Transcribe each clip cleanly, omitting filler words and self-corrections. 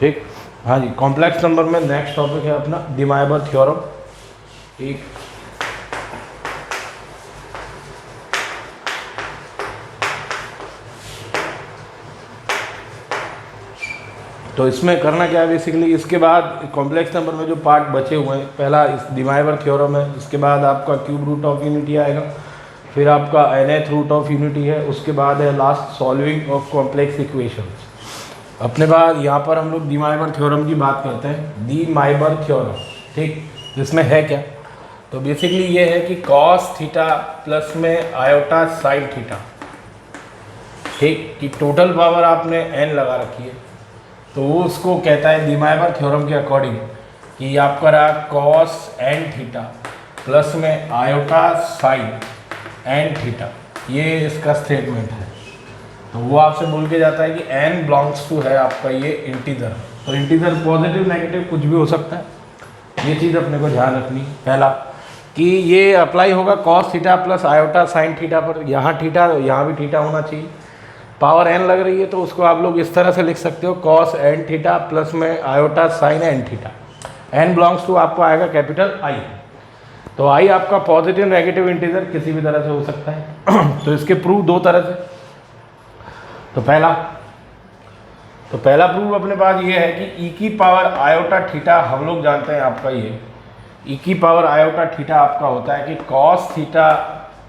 ठीक। हाँ जी, complex number में नेक्स्ट टॉपिक है अपना डी मायबर थ्योरम। ठीक, तो इसमें करना क्या है बेसिकली, इसके बाद कॉम्प्लेक्स नंबर में जो पार्ट बचे हुए हैं, पहला इस डी मायबर थ्योरम है, इसके बाद आपका क्यूब रूट ऑफ यूनिटी आएगा, फिर आपका nth रूट ऑफ यूनिटी है, उसके बाद है last solving of complex equations. अपने बाद यहाँ पर हम लोग डी मायबर थ्योरम की बात करते हैं, डी मायबर थ्योरम। ठीक, इसमें है क्या, तो बेसिकली ये है कि कॉस थीटा प्लस में आयोटा साइन थीटा, ठीक, कि टोटल पावर आपने n लगा रखी है, तो वो उसको कहता है डी मायबर थ्योरम के अकॉर्डिंग कि आपका रहा कॉस n थीटा प्लस में आयोटा साइन n थीटा, ये इसका स्टेटमेंट है। तो वो आपसे बोल के जाता है कि n बिलोंग्स टू है आपका ये इंटीजर, तो इंटीजर पॉजिटिव नेगेटिव कुछ भी हो सकता है, ये चीज़ अपने को ध्यान रखनी। पहला कि ये अप्लाई होगा cos theta plus iota sine theta पर, यहाँ थीटा यहाँ भी थीटा होना चाहिए, पावर n लग रही है तो उसको आप लोग इस तरह से लिख सकते हो कॉस n थीटा प्लस में iota sine n theta, n belongs to आपको आएगा कैपिटल I, तो I आपका पॉजिटिव नेगेटिव इंटीजर किसी भी तरह से हो सकता है। तो इसके प्रूफ दो तरह से, तो पहला प्रूफ अपने पास ये है कि ई की पावर आयोटा थीटा, हम लोग जानते हैं आपका ये ई की पावर आयोटा थीटा आपका होता है कि कॉस थीटा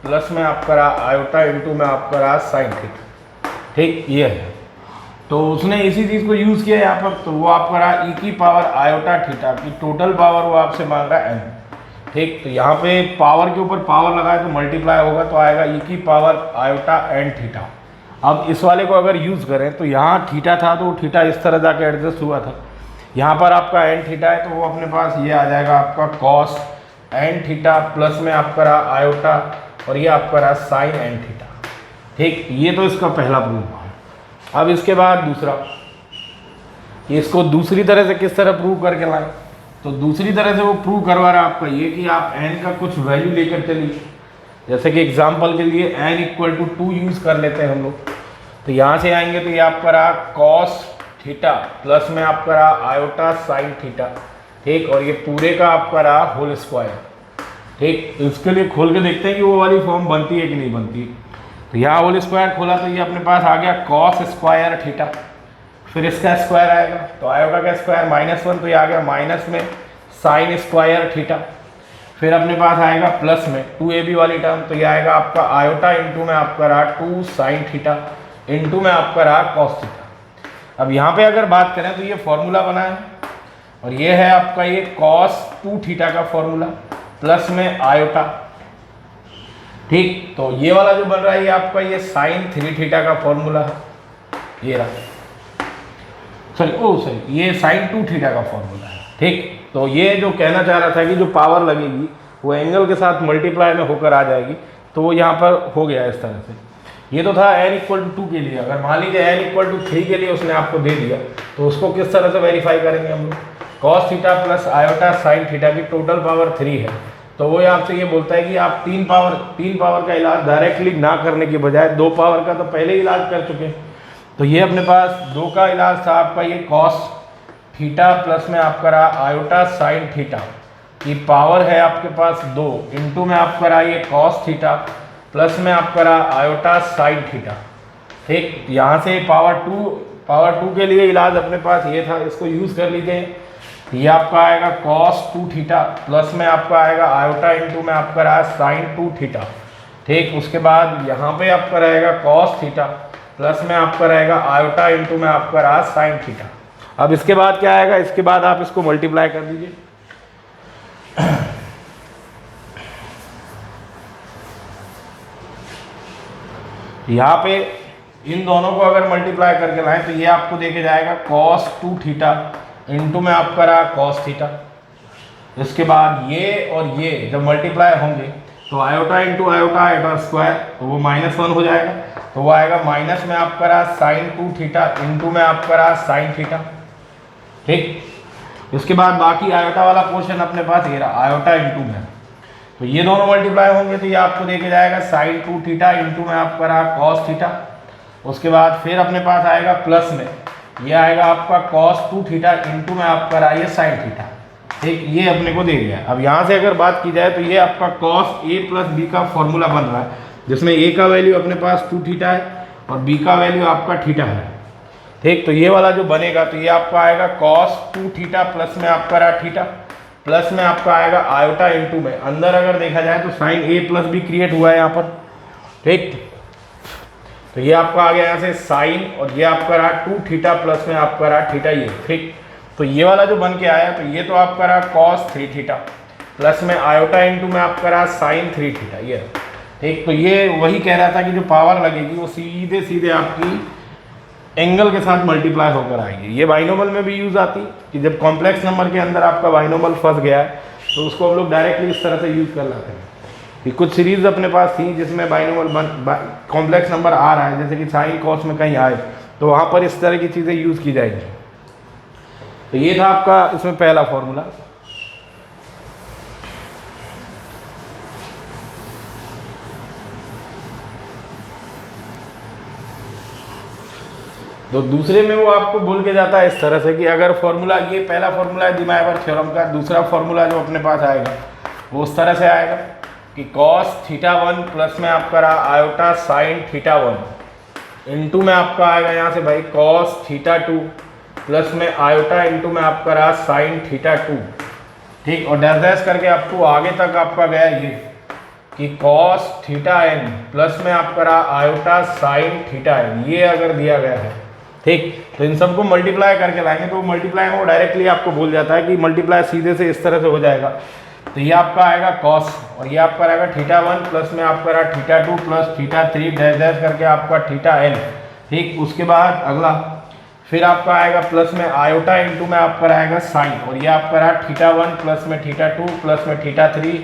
प्लस में आपका रहा आयोटा इंटू में आपका रहा साइन थीटा। ठीक, ये है, तो उसने इसी चीज़ को यूज़ किया यहाँ पर, तो वो आपका रहा ई की पावर आयोटा थीटा की टोटल पावर वो आपसे मांग रहा है n। ठीक, तो यहाँ पे पावर के ऊपर पावर लगाए तो मल्टीप्लाई होगा तो आएगा ई की पावर आयोटा n थीटा। अब इस वाले को अगर यूज़ करें तो यहाँ थीटा था तो थीटा इस तरह जाके एडजस्ट हुआ था, यहाँ पर आपका n थीटा है तो वो अपने पास ये आ जाएगा आपका कॉस n थीटा प्लस में आपका रहा आयोटा और ये आपका रहा साइन n थीटा। ठीक, ये तो इसका पहला प्रूफ है। अब इसके बाद दूसरा, इसको दूसरी तरह से किस तरह प्रूव करके लाएं, तो दूसरी तरह से वो प्रूव करवा रहा है आपका ये कि आप n का कुछ वैल्यू लेकर चलिए, जैसे कि एग्जांपल के लिए n इक्वल टू 2 यूज़ कर लेते हैं हम लोग, तो यहाँ से आएंगे तो ये आपका रहा कॉस थीटा प्लस में आपका रहा आयोटा साइन थीटा। ठीक, और ये पूरे का आपका रहा होल स्क्वायर। ठीक, इसके लिए खोल के देखते हैं कि वो वाली फॉर्म बनती है कि नहीं बनती। तो यहाँ होल स्क्वायर खोला तो ये अपने पास आ गया कॉस स्क्वायर थीटा, फिर इसका स्क्वायर आएगा तो आयोटा का स्क्वायर -1 तो ये आ गया माइनस में साइन स्क्वायर थीटा, फिर अपने पास आएगा प्लस में 2ab वाली टर्म तो ये आएगा आपका आयोटा इंटू में आपका रहा 2 साइन थीटा इंटू में आपका रहा कॉस थीटा। अब यहाँ पे अगर बात करें तो ये फॉर्मूला बना है और ये है आपका ये कॉस 2 थीटा का फॉर्मूला प्लस में आयोटा। ठीक, तो ये वाला जो बन रहा है ये आपका ये साइन 3 थीटा का फॉर्मूला है, ये रहा, ये साइन 2 थीटा का फॉर्मूला है। ठीक, तो ये जो कहना चाह रहा था कि जो पावर लगेगी वो एंगल के साथ मल्टीप्लाई में होकर आ जाएगी, तो वो यहाँ पर हो गया इस तरह से। ये तो था n इक्वल टू 2 के लिए, अगर मान लीजिए n इक्वल टू 3 के लिए उसने आपको दे दिया तो उसको किस तरह से वेरीफाई करेंगे हम लोग, cos theta plus iota sine theta की टोटल पावर 3 है, तो वो आपसे ये बोलता है कि आप 3 पावर का इलाज डायरेक्टली ना करने की बजाय 2 पावर का तो पहले ही इलाज कर चुके हैं। तो ये अपने पास 2 का इलाज था आपका ये कॉस थीटा प्लस में आपका रहा आयोटा साइन थीटा की पावर है आपके पास 2 इंटू में आपका रहा ये कॉस थीटा प्लस में आपका रहा आयोटा साइन थीटा। ठीक, यहाँ से पावर 2 के लिए इलाज अपने पास ये था, इसको यूज़ कर लीजिए। ये आपका आएगा कॉस 2 थीटा प्लस में आपका आएगा आयोटा इंटू में आपका रहा साइन 2 थीटा। ठीक, उसके बाद यहाँ पे आपका रहेगा कॉस थीटा प्लस में आपका रहेगा आयोटा इंटू में आपका रहा साइन थीटा। अब इसके बाद क्या आएगा, इसके बाद आप इसको मल्टीप्लाई कर दीजिए, यहाँ पे इन दोनों को अगर मल्टीप्लाई करके लाएं तो ये आपको देके जाएगा कॉस 2 थीटा इंटू में आपका रहा कॉस थीटा। इसके बाद ये और ये जब मल्टीप्लाई होंगे तो iota into iota iota square तो वो -1 हो जाएगा, तो वो आएगा माइनस में आपका रहा साइन 2 थीटा इंटू में आपका रहा साइन थीटा। ठीक, इसके बाद बाकी आयोटा वाला पोर्शन अपने पास ये रहा आयोटा इंटू में, तो ये दोनों मल्टीप्लाई होंगे तो ये आपको देके जाएगा साइन 2 थीटा इंटू में आपका रहा कॉस थीटा। उसके बाद फिर अपने पास आएगा प्लस में ये आएगा आपका कॉस 2 थीटा इंटू में आपका रहा ये साइन थीटा। ठीक, ये अपने को दे गया। अब यहाँ से अगर बात की जाए तो ये आपका कॉस ए प्लस बी का फॉर्मूला बन रहा है, जिसमें ए का वैल्यू अपने पास 2 थीटा है और बी का वैल्यू आपका थीटा है। ठीक, तो ये वाला जो बनेगा तो ये आपका आएगा कॉस 2 थीटा प्लस में आपका रहा थीटा प्लस में आपका आएगा आयोटा इंटू में, अंदर अगर देखा जाए तो sine A plus B create हुआ है यहाँ पर। ठीक, तो ये आपका आ गया यहाँ से साइन और ये आपका रहा 2 थीटा प्लस में आपका रहा थीटा ये। ठीक, तो ये वाला जो बन के आया तो ये तो आपका रहा कॉस 3 थीटा प्लस में आयोटा इंटू में आपका रहा साइन 3 थीटा ये। ठीक, तो ये वही कह रहा था कि जो पावर लगेगी वो सीधे सीधे आपकी एंगल के साथ मल्टीप्लाई होकर आएगी। ये बाइनोमल में भी यूज़ आती कि जब कॉम्प्लेक्स नंबर के अंदर आपका बाइनोमल फंस गया है तो उसको हम लोग डायरेक्टली इस तरह से यूज़ कर लेते हैं कि कुछ सीरीज अपने पास थी जिसमें बाइनोमल कॉम्प्लेक्स नंबर आ रहा है, जैसे कि साइन कॉस में कहीं आए तो वहाँ पर इस तरह की चीज़ें यूज़ की जाएंगी। तो ये था आपका इसमें पहला फॉर्मूला। तो दूसरे में वो आपको बोल के जाता है इस तरह से कि अगर फॉर्मूला, ये पहला फॉर्मूला है डी-मायोवर थ्योरम का, दूसरा फॉर्मूला जो अपने पास आएगा वो उस तरह से आएगा कि कॉस थीटा 1 प्लस में आपका रहा आयोटा साइन थीटा 1 इंटू में आपका आएगा यहाँ से भाई कॉस थीटा 2 प्लस में आयोटा इंटू में आपका रहा साइन थीटा 2। ठीक, और डैश डैश करके आपको आगे तक आपका गया ये कि कॉस थीटा n प्लस में आपका रहा आयोटा साइन थीटा n, ये अगर दिया गया है। ठीक, तो इन सबको मल्टीप्लाई करके लाएंगे तो मल्टीप्लाई में वो डायरेक्टली आपको बोल जाता है कि मल्टीप्लाई सीधे से इस तरह से हो जाएगा। तो ये आपका आएगा कॉस और ये आपका रहेगा थीटा 1 प्लस में आपका रहा theta 2 plus theta 3 dash dash करके आपका थीटा n। ठीक, उसके बाद अगला फिर आपका आएगा प्लस में आयोटा इंटू में आपका रहेगा साइन और ये आपका रहा थीटा 1 प्लस में थीटा 2 प्लस में थीटा 3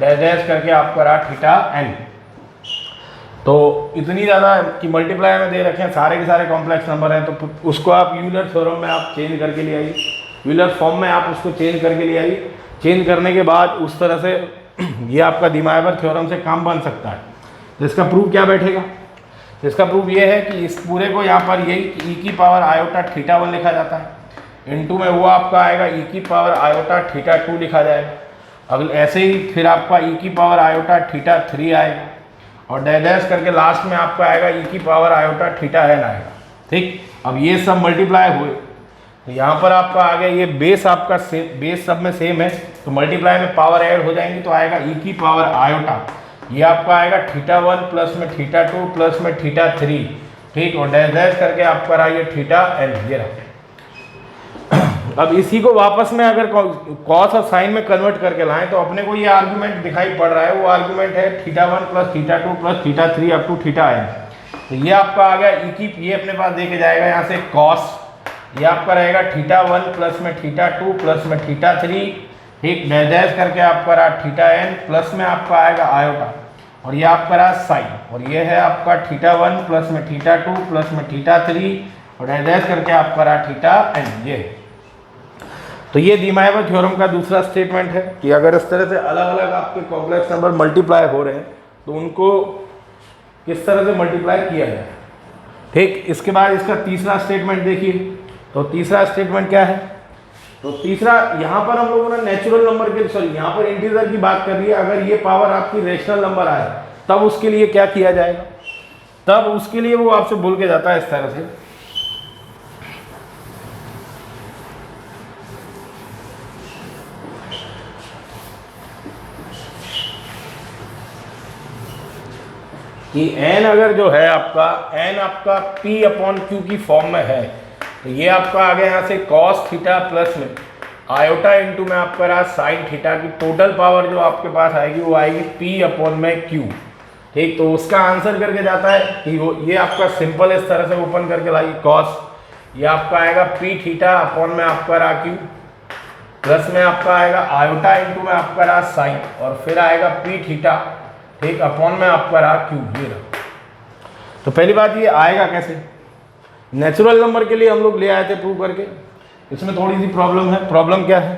डैश डैश करके आपका रहा थीटा n। तो इतनी ज़्यादा कि मल्टीप्लाई में दे रखे हैं, सारे के सारे कॉम्प्लेक्स नंबर हैं, तो उसको आप यूलर थ्योरम में आप चेंज करके ले आइए, यूलर फॉर्म में आप उसको चेंज करके ले आइए। चेंज करने के बाद उस तरह से ये आपका डी-मायोवर थ्योरम से काम बन सकता है। तो इसका प्रूफ क्या बैठेगा? इसका प्रूफ ये है कि इस पूरे को यहाँ पर यही e की पावर आयोटा थीटा 1 लिखा जाता है, इनटू में वो आपका आएगा e की पावर आयोटा थीटा 2 लिखा जाएगा। अगले ऐसे ही फिर आपका e की पावर आयोटा थीटा 3 आएगा और डैश डैश करके लास्ट में आपका आएगा e की पावर आयोटा थीटा n आएगा। ठीक, अब ये सब मल्टीप्लाई हुए तो यहाँ पर आपका आ गया ये बेस आपका बेस सब में सेम है तो मल्टीप्लाई में पावर ऐड हो जाएंगी तो आएगा e की पावर आयोटा, ये आपका आएगा थीटा 1 प्लस में थीटा 2 प्लस में थीटा 3। ठीक, और डैश डैश करके आपका रहा ये थीटा n ये रहा। अब इसी को वापस में अगर कॉस और साइन में कन्वर्ट करके लाएं तो अपने को ये आर्गुमेंट दिखाई पड़ रहा है, वो आर्गुमेंट है theta 1 plus theta 2 plus theta 3 up to theta n। तो ये आपका आ गया e की, ये अपने पास देके जाएगा यहाँ से कॉस, ये आपका रहेगा थीटा 1 प्लस में थीटा 2 प्लस में थीटा 3। ठीक, डैश डैश करके आपका रहा थीटा n प्लस में आपका आएगा आयोटा और ये आपका रहा साइन और ये है आपका थीटा 1 प्लस में थीटा 2 प्लस में थीटा 3 और डैश डैश करके आपका रहा थीटा n ये। तो ये डी-मायोवर थ्योरम का दूसरा स्टेटमेंट है कि अगर इस तरह से अलग अलग आपके कॉम्प्लेक्स नंबर मल्टीप्लाई हो रहे हैं तो उनको किस तरह से मल्टीप्लाई किया जाए। ठीक, इसके बाद इसका तीसरा स्टेटमेंट देखिए। तो तीसरा स्टेटमेंट क्या है? तो तीसरा यहाँ पर हम लोगों ने नेचुरल नंबर के यहाँ पर इंटीजर की बात कर रही है। अगर ये पावर आपकी रेशनल नंबर आए तब उसके लिए क्या किया जाएगा? तब उसके लिए वो आपसे बोल के जाता है इस तरह से कि n अगर जो है आपका n आपका p अपॉन q की फॉर्म में है तो ये आपका आ गया यहाँ से cos थीटा प्लस में आयोटा इंटू में आपका रहा साइन थीटा की टोटल पावर जो आपके पास आएगी वो आएगी p अपॉन में q। ठीक, तो उसका आंसर करके जाता है कि वो ये आपका सिंपल इस तरह से ओपन करके लाइए cos, ये आपका आएगा p थीटा अपॉन में आपका रहा q प्लस में आपका आएगा आयोटा इंटू में आपका रहा साइन और फिर आएगा p थीटा। ठीक, अपॉन में आपका रहा q ये रहा। तो पहली बात ये आएगा कैसे? नेचुरल नंबर के लिए हम लोग ले आए थे प्रूव करके, इसमें थोड़ी सी प्रॉब्लम है। प्रॉब्लम क्या है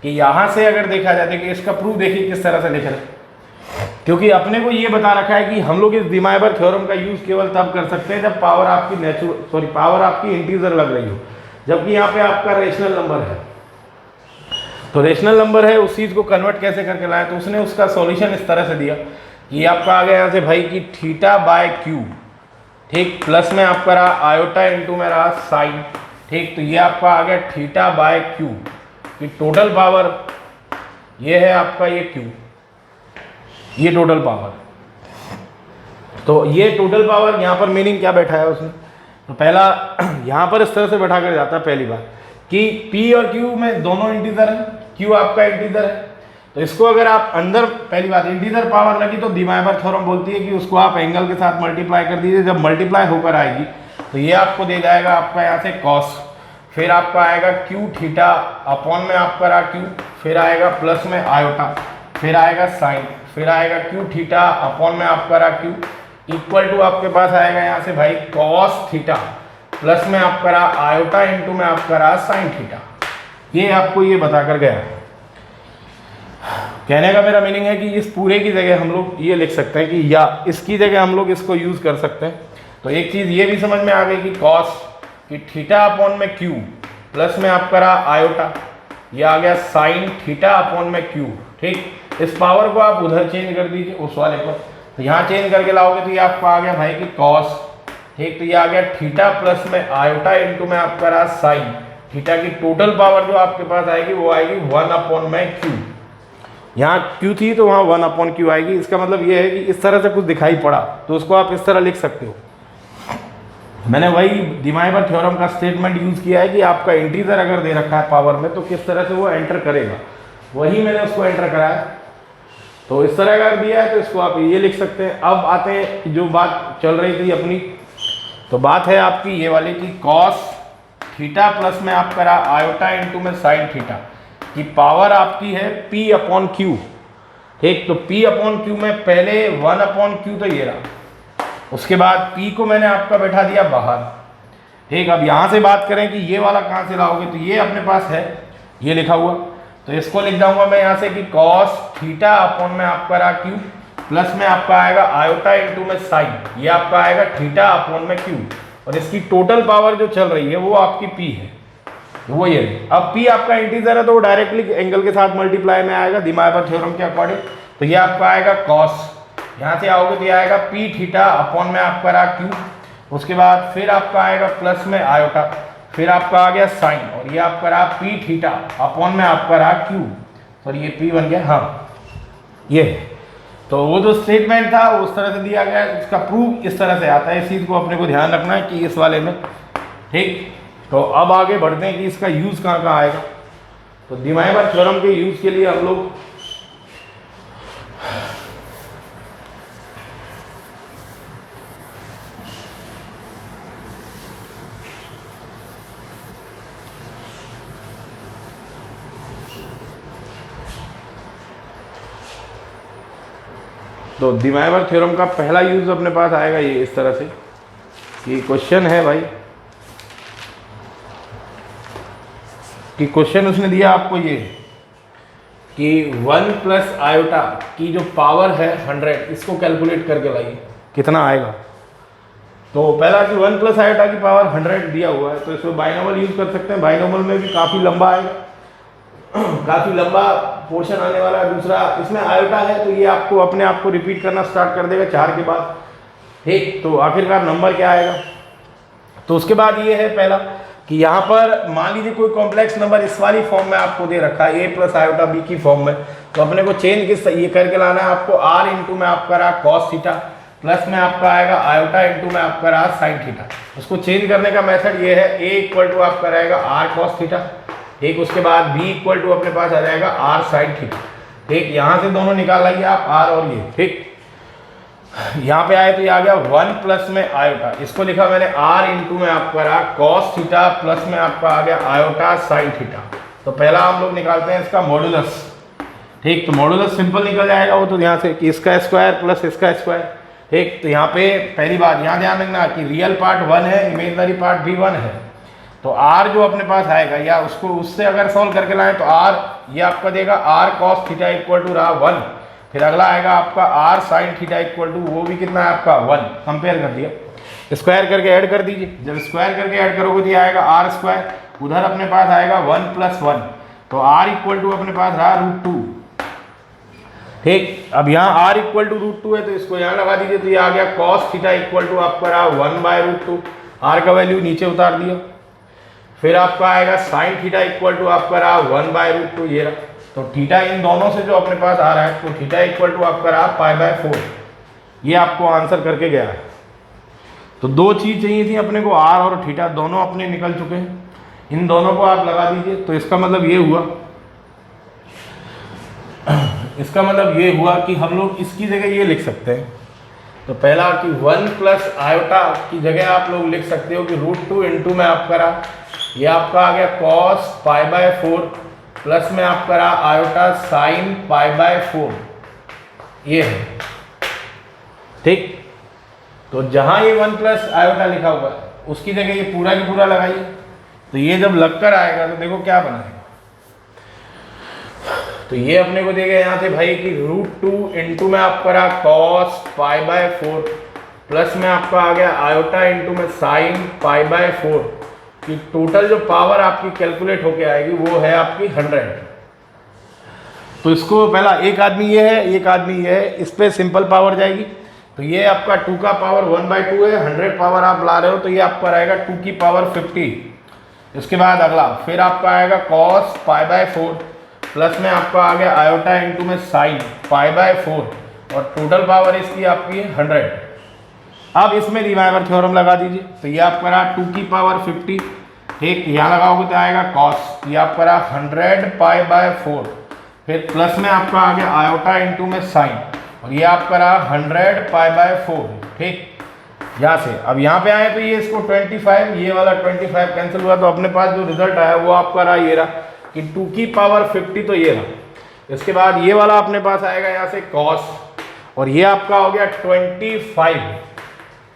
कि यहाँ से अगर देखा जाए कि इसका प्रूफ देखिए किस तरह से लिख रहे हैं। क्योंकि अपने को ये बता रखा है कि हम लोग इस डिमाइवर थ्योरम का यूज केवल तब कर सकते हैं जब पावर आपकी पावर आपकी इंटीजर लग रही हो, जबकि यहाँ पे आपका रेशनल नंबर है। तो रेशनल नंबर है, उस चीज़ को कन्वर्ट कैसे करके लाए, तो उसने उसका सॉल्यूशन इस तरह से दिया कि आपका आ गया यहाँ से भाई कि थीटा बाय क्यू, ठीक, प्लस में आपका रहा आयोटा इंटू में रहा साइन, ठीक। तो ये आपका आ गया थीटा बाय क्यू कि टोटल पावर ये है आपका ये क्यू, ये टोटल पावर। तो ये टोटल पावर यहाँ पर मीनिंग क्या बैठा है उसने, तो पहला यहाँ पर इस तरह से बैठा कर जाता है पहली बार कि P और Q में दोनों इंटीजर है, Q आपका इंटीजर है, तो इसको अगर आप अंदर पहली बात इंटीजर पावर लगी तो डिमाइवर थ्योरम बोलती है कि उसको आप एंगल के साथ मल्टीप्लाई कर दीजिए, जब मल्टीप्लाई होकर आएगी तो ये आपको दे जाएगा आपका यहाँ से कॉस, फिर आपका आएगा Q थीटा अपॉन में आपका रहा Q, फिर आएगा प्लस में आयोटा, फिर आएगा साइन, फिर आएगा Q थीटा अपॉन में आपका रहा Q इक्वल टू आपके पास आएगा यहाँ से भाई कॉस थीटा प्लस में आपका रहा आयोटा इंटू में आपका रहा साइन थीटा। ये आपको ये बता कर गया। कहने का मेरा मीनिंग है कि इस पूरे की जगह हम लोग ये लिख सकते हैं कि या इसकी जगह हम लोग इसको यूज कर सकते हैं। तो एक चीज ये भी समझ में आ गई कि कॉस कि थीटा अपॉन में क्यू प्लस में आपका रहा आयोटा, ये आ गया साइन थीटा अपॉन में क्यू, ठीक। इस पावर को आप उधर चेंज कर दीजिए उस वाले पर, तो यहाँ चेंज करके लाओगे तो ये आपका आ गया भाई कि कॉस, ठीक। तो ये आ गया थीटा प्लस में आयोटा इंटू में आपका रहा साइन थीटा की टोटल पावर जो आपके पास आएगी वो आएगी 1 अपॉन में क्यू। यहाँ क्यू थी तो वहाँ 1 अपॉन क्यू आएगी। इसका मतलब ये है कि इस तरह से कुछ दिखाई पड़ा तो उसको आप इस तरह लिख सकते हो। मैंने वही डिमाइवर थ्योरम का स्टेटमेंट यूज किया है कि आपका इंटीजर अगर दे रखा है पावर में तो किस तरह से वो एंटर करेगा, वही मैंने उसको एंटर कराया। तो इस तरह अगर दिया है तो इसको आप ये लिख सकते हैं। अब आते हैं कि जो बात चल रही थी अपनी, तो बात है आपकी ये वाली कि कॉस थीटा प्लस में आपका रहा आयोटा इंटू में साइन थीटा की पावर आपकी है P अपॉन क्यू, ठीक। तो P अपॉन क्यू में पहले 1 अपॉन क्यू तो ये रहा, उसके बाद P को मैंने आपका बैठा दिया बाहर, ठीक। अब यहाँ से बात करें कि ये वाला कहाँ से लाओगे, तो ये अपने पास है ये लिखा हुआ, तो इसको लिख जाऊंगा मैं यहाँ से कि कॉस थीटा अपॉन में आपका रहा क्यू प्लस में आपका आएगा आयोटा इंटू में साइन, ये आपका आएगा थीटा अपॉन में क्यू, और इसकी टोटल पावर जो चल रही है वो आपकी P है, वो ये। अब P आपका इंटीजर है तो वो डायरेक्टली एंगल के साथ मल्टीप्लाई में आएगा डिमाइवर थ्योरम के अकॉर्डिंग, तो ये आपका आएगा कॉस, यहाँ से आओगे तो ये आएगा P थीटा अपॉन में आपका रहा क्यू, उसके बाद फिर आपका आएगा प्लस में आयोटा, फिर आपका आ गया साइन, और ये आपका रहा P थीटा अपॉन में आपका रहा क्यू, सॉरी ये P बन गया, हाँ ये। तो वो जो स्टेटमेंट था उस तरह से दिया गया, उसका प्रूफ इस तरह से आता है। इस चीज़ को अपने को ध्यान रखना है कि इस वाले में, ठीक। तो अब आगे बढ़ते हैं कि इसका यूज़ कहाँ कहाँ आएगा। तो डिमाइवर थ्योरम के यूज़ के लिए हम लोग तो डिमाइवर थ्योरम का पहला यूज अपने पास आएगा ये इस तरह से कि क्वेश्चन है भाई कि क्वेश्चन उसने दिया आपको ये कि 1 प्लस आयोटा की जो पावर है 100, इसको कैलकुलेट करके लाइए कितना आएगा। तो पहला कि 1 प्लस आयोटा की पावर 100 दिया हुआ है, तो इसमें बाइनोमल यूज कर सकते हैं। बाइनोमल में भी काफ़ी लंबा आएगा, काफ़ी लंबा पोर्शन आने वाला है। दूसरा इसमें आयोटा है तो ये आपको अपने आप को रिपीट करना स्टार्ट कर देगा 4 के बाद, ठीक। तो आखिरकार नंबर क्या आएगा, तो उसके बाद ये है पहला कि यहाँ पर मान लीजिए कोई कॉम्प्लेक्स नंबर इस वाली फॉर्म में आपको दे रखा है a प्लस आयोटा b की फॉर्म में, तो अपने को चेंज किस ये करके लाना है आपको r इंटू में आपका रहा कॉस थीटा प्लस में आपका आएगा आयोटा इंटू में आपका रहा साइन थीटा। उसको चेंज करने का मेथड ये है, a इक्वल टू आपका रहेगा r कॉस थीटा, ठीक। उसके बाद b इक्वल टू अपने पास आ जाएगा r साइन थीटा, ठीक। यहाँ से दोनों निकाल लाइए आप r और ये, ठीक। यहाँ पे आए तो ये आ गया 1 प्लस में आयोटा, इसको लिखा मैंने r इंटू में आपका रहा कॉस थीटा प्लस में आपका आ गया आयोटा साइन थीटा। तो पहला हम लोग निकालते हैं इसका मॉडुलस, ठीक। तो मॉडुलस सिंपल निकल जाएगा वो, तो यहाँ से कि इसका स्क्वायर प्लस इसका स्क्वायर, ठीक। तो यहाँ पे पहली बात यहाँ ध्यान रखना कि रियल पार्ट 1 है, इमेजिनरी पार्ट भी 1 है, तो r जो अपने पास आएगा या उसको उससे अगर सॉल्व करके लाएं तो r ये आपका देगा r cos theta equal to रहा 1 फिर अगला आएगा आपका r sine theta equal to, वो भी कितना है आपका 1, कंपेयर कर दिया, स्क्वायर करके ऐड कर दीजिए। जब स्क्वायर करके ऐड करोगे तो ये आएगा आर स्क्वायर, उधर अपने पास आएगा 1 + 1, तो r इक्वल टू अपने पास रहा √2। ठीक, अब यहाँ r इक्वल टू √2 है तो इसको यहाँ लगा दीजिए, तो ये आ गया cos थीटा इक्वल टू आपका रहा 1/√2, r का वैल्यू नीचे उतार दिया। फिर आपका आएगा साइन थीटा इक्वल टू आपका रहा 1/√2, ये रहा। तो थीटा इन दोनों से जो अपने पास आ रहा है, तो थीटा इक्वल टू आपका रहा π/4, ये आपको आंसर करके गया है। तो दो चीज़ चाहिए थी अपने को, r और थीटा, दोनों अपने निकल चुके हैं, इन दोनों को आप लगा दीजिए। तो इसका मतलब ये हुआ, इसका मतलब ये हुआ कि हम लोग इसकी जगह ये लिख सकते हैं। तो पहला कि 1 + आयोटा की जगह आप लोग लिख सकते हो कि √2 इंटू में आपका रहा, ये आपका आ गया cos π/4 प्लस में आपका रहा आयोटा साइन π/4, ये है। ठीक, तो जहाँ ये 1 + आयोटा लिखा हुआ है उसकी जगह ये पूरा की पूरा लगाइए। तो ये जब लगकर आएगा तो देखो क्या बनाएगा, तो ये अपने को देगा यहाँ से भाई कि √2 इंटू में आपका रहा cos π/4 प्लस में आपका आ गया आयोटा इंटू में साइन π/4 की टोटल जो पावर आपकी कैलकुलेट होके आएगी वो है आपकी 100। तो इसको पहला एक आदमी ये है, एक आदमी ये है, इस पर सिंपल पावर जाएगी। तो ये आपका 2 का पावर 1/2 है, 100 पावर आप ला रहे हो तो ये आपका रहेगा 2 की पावर 50। इसके बाद अगला फिर आपका आएगा cos π/4 प्लस में आपका आ गया आयोटा इंटू में साइन π/4 और टोटल पावर इसकी आपकी 100। अब इसमें रिवाइवर थ्योरम लगा दीजिए। तो ये आपका रहा 2 की पावर 50, ठीक, यहाँ लगाओगे तो आएगा cos, ये आपका रहा 100 π/4, फिर प्लस में आपका आ गया आयोटा इंटू में साइन और ये आपका रहा 100 π/4। ठीक, यहाँ से अब यहाँ पे आए तो ये इसको 25, ये वाला 25 कैंसिल हुआ, तो अपने पास जो रिजल्ट आया वो आपका रहा ये रहा कि 2 की पावर 50, तो ये रहा। इसके बाद ये वाला अपने पास आएगा यहाँ से cos और ये आपका हो गया 25,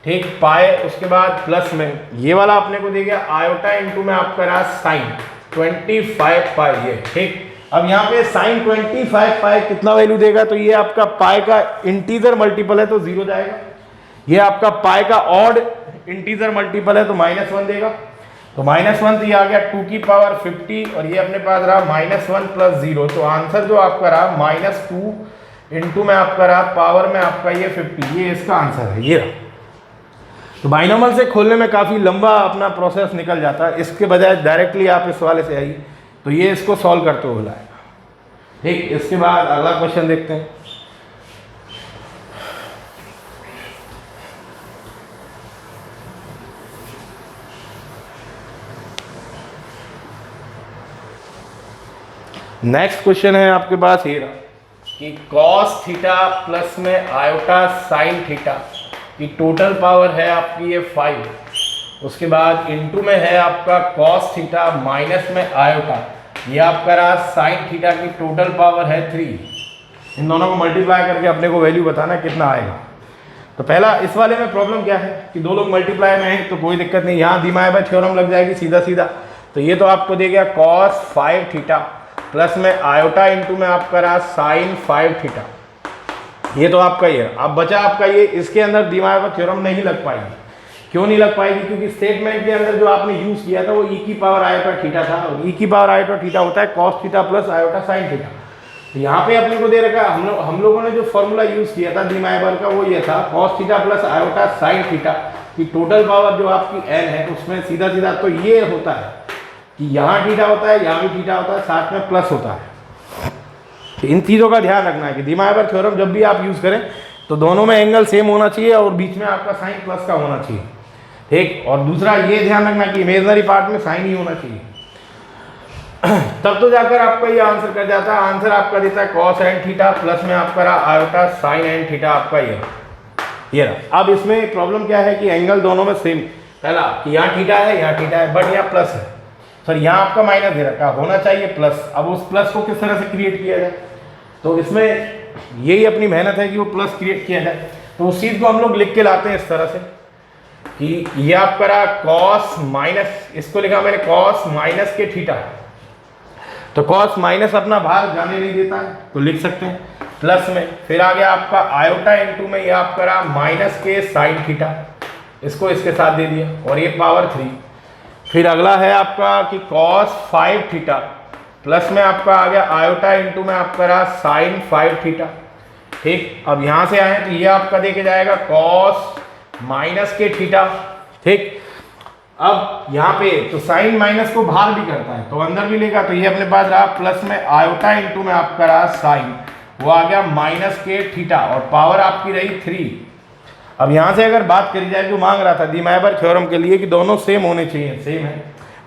ठीक, पाए। उसके बाद प्लस में ये वाला अपने को दे गया आयोटा इंटू में आपका रहा साइन 25 पाई, ये ठीक। अब यहाँ पे साइन 25 पाई कितना वैल्यू देगा, तो ये आपका पाई का इंटीजर मल्टीपल है तो 0 जाएगा, ये आपका पाई का ऑड इंटीजर मल्टीपल है तो -1 देगा। तो -1 तो ये आ गया 2 की पावर 50 और ये अपने पास रहा -1 + 0, तो आंसर जो आपका रहा -2 इंटू में आपका रहा पावर में आपका ये 50, ये इसका आंसर है, ये रहा। तो बाइनोमियल से खोलने में काफ़ी लंबा अपना प्रोसेस निकल जाता है, इसके बजाय डायरेक्टली आप इस वाले से आइए तो ये इसको सॉल्व करते हुए लाएगा। ठीक, इसके बाद अगला क्वेश्चन देखते हैं। नेक्स्ट क्वेश्चन है आपके पास ये रहा कि cos थीटा प्लस में आयोटा साइन थीटा की टोटल पावर है आपकी ये 5, उसके बाद इनटू में है आपका cos थीटा माइनस में आयोटा, ये आपका रहा साइन थीटा की टोटल पावर है 3। इन दोनों को मल्टीप्लाई करके अपने को वैल्यू बताना कितना आएगा। तो पहला इस वाले में प्रॉब्लम क्या है कि दो लोग मल्टीप्लाई में हैं तो कोई दिक्कत नहीं, यहाँ डिवाइड थ्योरम लग जाएगी सीधा सीधा। तो ये तो आपको दे गया cos 5 थीटा प्लस में आयोटा इंटू में आपका रहा साइन 5 थीटा, ये तो आपका ये। अब बचा आपका ये, इसके अंदर डिवाइड थ्योरम नहीं लग पाएगी। क्यों नहीं लग पाएगी? क्योंकि स्टेटमेंट के अंदर जो आपने यूज किया था वो ई की पावर आयोटा थीटा था, और ई की पावर आयोटा थीटा होता है cos theta plus iota sine theta. तो यहाँ पे अपने को दे रखा है, हम लोगों ने जो फॉर्मूला यूज किया था डिमाइबर का वो ये था cos theta plus iota sine theta की टोटल पावर जो आपकी n है उसमें सीधा सीधा तो ये होता है कि यहाँ थीटा होता है, यहाँ भी थीटा होता है, साथ में प्लस होता है। तो इन चीज़ों का ध्यान रखना है कि डिमाइबर थ्योरम जब भी आप यूज़ करें तो दोनों में एंगल सेम होना चाहिए और बीच में आपका साइन प्लस का होना चाहिए, ठीक। और दूसरा ये ध्यान रखना कि इमेजनरी पार्ट में साइन ही होना चाहिए, तब तो जाकर आपका ये आंसर कर जाता है। आंसर आपका देता है cos n थीटा प्लस में आपका रहा आयोटा साइन n थीटा, आपका ये रहा। अब इसमें प्रॉब्लम क्या है कि एंगल दोनों में सेम, पहला कि यहाँ थीटा है, यहाँ थीटा है, बट यहाँ प्लस है, सर यहाँ आपका माइनस दे रखा, होना चाहिए प्लस। अब उस प्लस को किस तरह से क्रिएट किया जाए, तो इसमें यही अपनी मेहनत है कि वो प्लस क्रिएट किया जाए। तो उस चीज़ को हम लोग लिख के लाते हैं इस तरह से कि ये आपका रहा cos माइनस, इसको लिखा मैंने cos माइनस के थीटा, तो cos माइनस अपना बाहर जाने नहीं देता है तो लिख सकते हैं प्लस में, फिर आ गया आपका आयोटा इंटू में ये आपका रहा माइनस के साइन थीटा, इसको इसके साथ दे दिया और ये पावर 3। फिर अगला है आपका कि कॉस 5 थीटा प्लस में आपका आ गया आयोटा इंटू में आपका रहा साइन 5 थीटा। ठीक, अब यहाँ से आए तो ये आपका देके जाएगा कॉस माइनस के थीटा। ठीक, अब यहाँ पे तो साइन माइनस को बाहर भी करता है तो अंदर भी लेगा, तो ये अपने पास रहा प्लस में आयोटा इंटू में आपका रहा साइन, वो आ गया माइनस के थीटा और पावर आपकी रही 3। अब यहाँ से अगर बात करी जाए जो मांग रहा था डी माइवर थ्योरम के लिए कि दोनों सेम होने चाहिए, सेम है,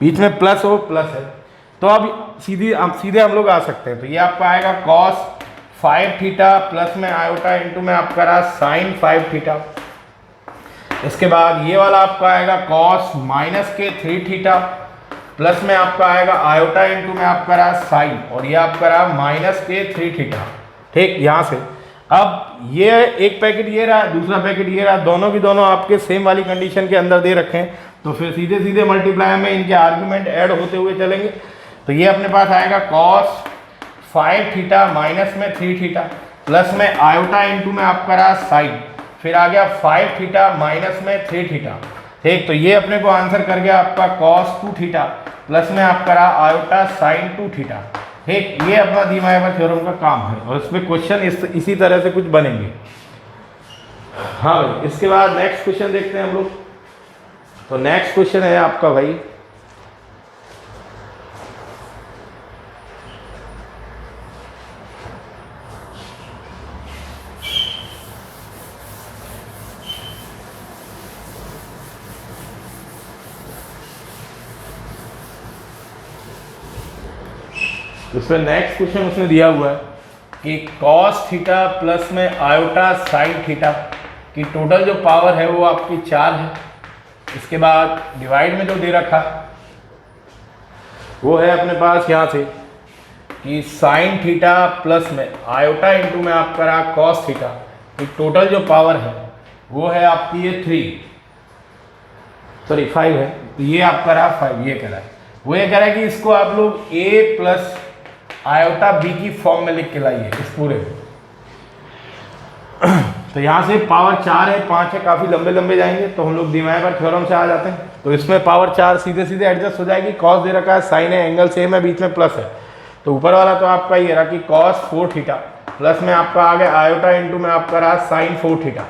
बीच में प्लस हो प्लस है, तो अब सीधे हम लोग आ सकते हैं। तो ये आपका आएगा कॉस 5 थीटा प्लस में आयोटा इंटू में आपका रहा साइन 5 थीटा। इसके बाद ये वाला आपका आएगा कॉस माइनस के 3 थीटा प्लस में आपका आएगा आयोटा इंटू में आपका रहा साइन और ये आपका रहा माइनस के 3 थीटा। ठीक, यहाँ से अब ये एक पैकेट ये रहा, दूसरा पैकेट ये रहा, दोनों की दोनों आपके सेम वाली कंडीशन के अंदर दे रखे हैं, तो फिर सीधे सीधे मल्टीप्लाई में इनके आर्ग्यूमेंट ऐड होते हुए चलेंगे। तो ये अपने पास आएगा कॉस 5 थीटा माइनस में 3 थीटा प्लस में आयोटा इंटू में आपका रहा साइन, फिर आ गया 5 थीटा माइनस में 3 थीटा। ठीक, तो ये अपने को आंसर कर गया आपका कॉस 2 थीटा प्लस में आपका रहा आयोटा साइन 2 थीटा। ठीक, ये अपना डी माइवर थ्योरम का काम है और इसमें क्वेश्चन इसी तरह से कुछ बनेंगे। हाँ भाई, इसके बाद नेक्स्ट क्वेश्चन देखते हैं हम लोग। तो नेक्स्ट क्वेश्चन है आपका भाई इसमें नेक्स्ट क्वेश्चन उसने दिया हुआ है कि कॉस थीटा प्लस में आयोटा साइन थीटा की टोटल जो पावर है वो आपकी 4 है। इसके बाद डिवाइड में जो दे रखा वो है अपने पास यहाँ से कि साइन थीटा प्लस में आयोटा इंटू में आपका रहा कॉस थीटा की टोटल जो पावर है वो है आपकी ये 5 है, तो ये आपका रहा 5। ये कह रहा है, वो ये कह रहा है कि इसको आप लोग a प्लस आयोटा बी की फॉर्म में लिख के लाइए इस पूरे। तो यहाँ से पावर 4 है, 5 है, काफ़ी लंबे लंबे जाएंगे तो हम लोग डी माइवर थ्योरम से आ जाते हैं। तो इसमें पावर 4 सीधे सीधे एडजस्ट हो जाएगी, कॉस दे रखा है, साइन है, एंगल सेम है, बीच में प्लस है, तो ऊपर वाला तो आपका ये रहा कि कॉस 4 थीटा प्लस में आपका आ गया आयोटा इंटू में आपका रहा साइन 4 थीटा।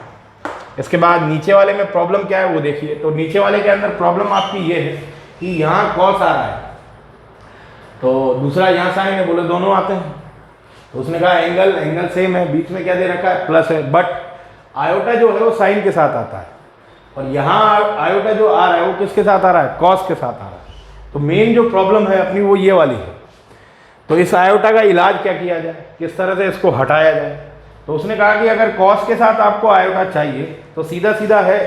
इसके बाद नीचे वाले में प्रॉब्लम क्या है वो देखिए। तो नीचे वाले के अंदर प्रॉब्लम आपकी ये है कि यहाँ कॉस आ रहा है तो दूसरा यहाँ साइन है, बोले दोनों आते हैं, तो उसने कहा एंगल सेम है, बीच में क्या दे रखा है प्लस है, बट आयोटा जो है वो साइन के साथ आता है और यहाँ आयोटा जो आ रहा है वो किसके साथ आ रहा है, कॉस के साथ आ रहा है। तो मेन जो प्रॉब्लम है अपनी वो ये वाली है। तो इस आयोटा का इलाज क्या किया जाए, किस तरह से इसको हटाया जाए। तो उसने कहा कि अगर कॉस के साथ आपको आयोटा चाहिए तो सीधा सीधा है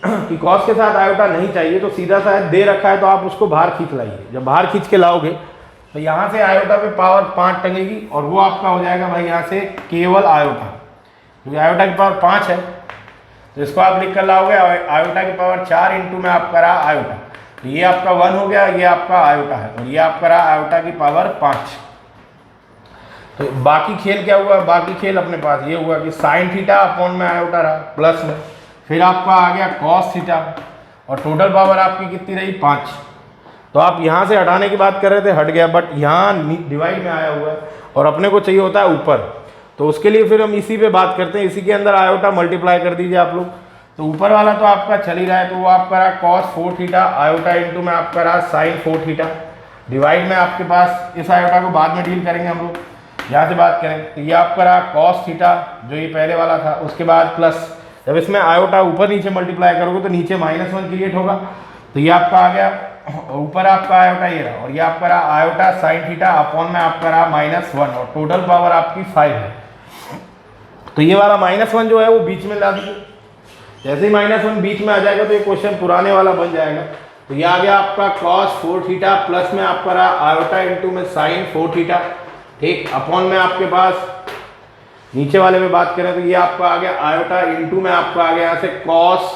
कि कॉस के साथ आयोटा नहीं चाहिए तो सीधा सा दे रखा है तो आप उसको बाहर खींच लाइए। जब बाहर खींच के लाओगे तो यहाँ से आयोटा पे पावर 5 टंगेगी और वो आपका हो जाएगा भाई यहाँ से केवल आयोटा, क्योंकि आयोटा की पावर 5 है तो इसको आप लिख कर लाओगे आयोटा की पावर 4 इंटू में आपका रहा आयोटा, तो ये आपका 1 हो गया, ये आपका आयोटा है और ये आपका रहा आयोटा की पावर 5। तो बाकी खेल क्या हुआ, बाकी खेल अपने पास ये हुआ कि साइन थीटा अपॉन में आयोटा रहा प्लस में, फिर आपका आ गया कॉस थीटा और टोटल पावर आपकी कितनी रही 5। तो आप यहाँ से हटाने की बात कर रहे थे, हट गया, बट यहाँ डिवाइड में आया हुआ है और अपने को चाहिए होता है ऊपर, तो उसके लिए फिर हम इसी पे बात करते हैं। इसी के अंदर आयोटा मल्टीप्लाई कर दीजिए आप लोग। तो ऊपर वाला तो आपका चल ही रहा है, तो वो आपका रहा कॉस 4 थीटा आयोटा इंटू में आपका रहा साइन 4 थीटा, डिवाइड में आपके पास इस आयोटा को बाद में डील करेंगे हम लोग, यहाँ से बात करें तो ये आपका रहा कॉस थीटा जो ये पहले वाला था, उसके बाद प्लस जब इसमें आयोटा ऊपर नीचे मल्टीप्लाई करोगे तो नीचे -1 क्रिएट होगा, तो ये आपका आ गया ऊपर आपका आयोटा ये रहा और ये आपका रहा आयोटा साइन थीटा अपॉन में आपका रहा -1 और टोटल पावर आपकी 5 है। तो ये वाला -1 जो है वो बीच में ला दीजिए, जैसे ही -1 बीच में आ जाएगा तो ये क्वेश्चन पुराने वाला बन जाएगा। तो ये आ गया आपका cos 4 थीटा प्लस में आपका रहा आयोटा इंटू में साइन 4 थीटा, ठीक, अपॉन में आपके पास नीचे वाले में बात करें तो ये आपका आ गया आयोटा इंटू में आपका आ गया यहाँ से cos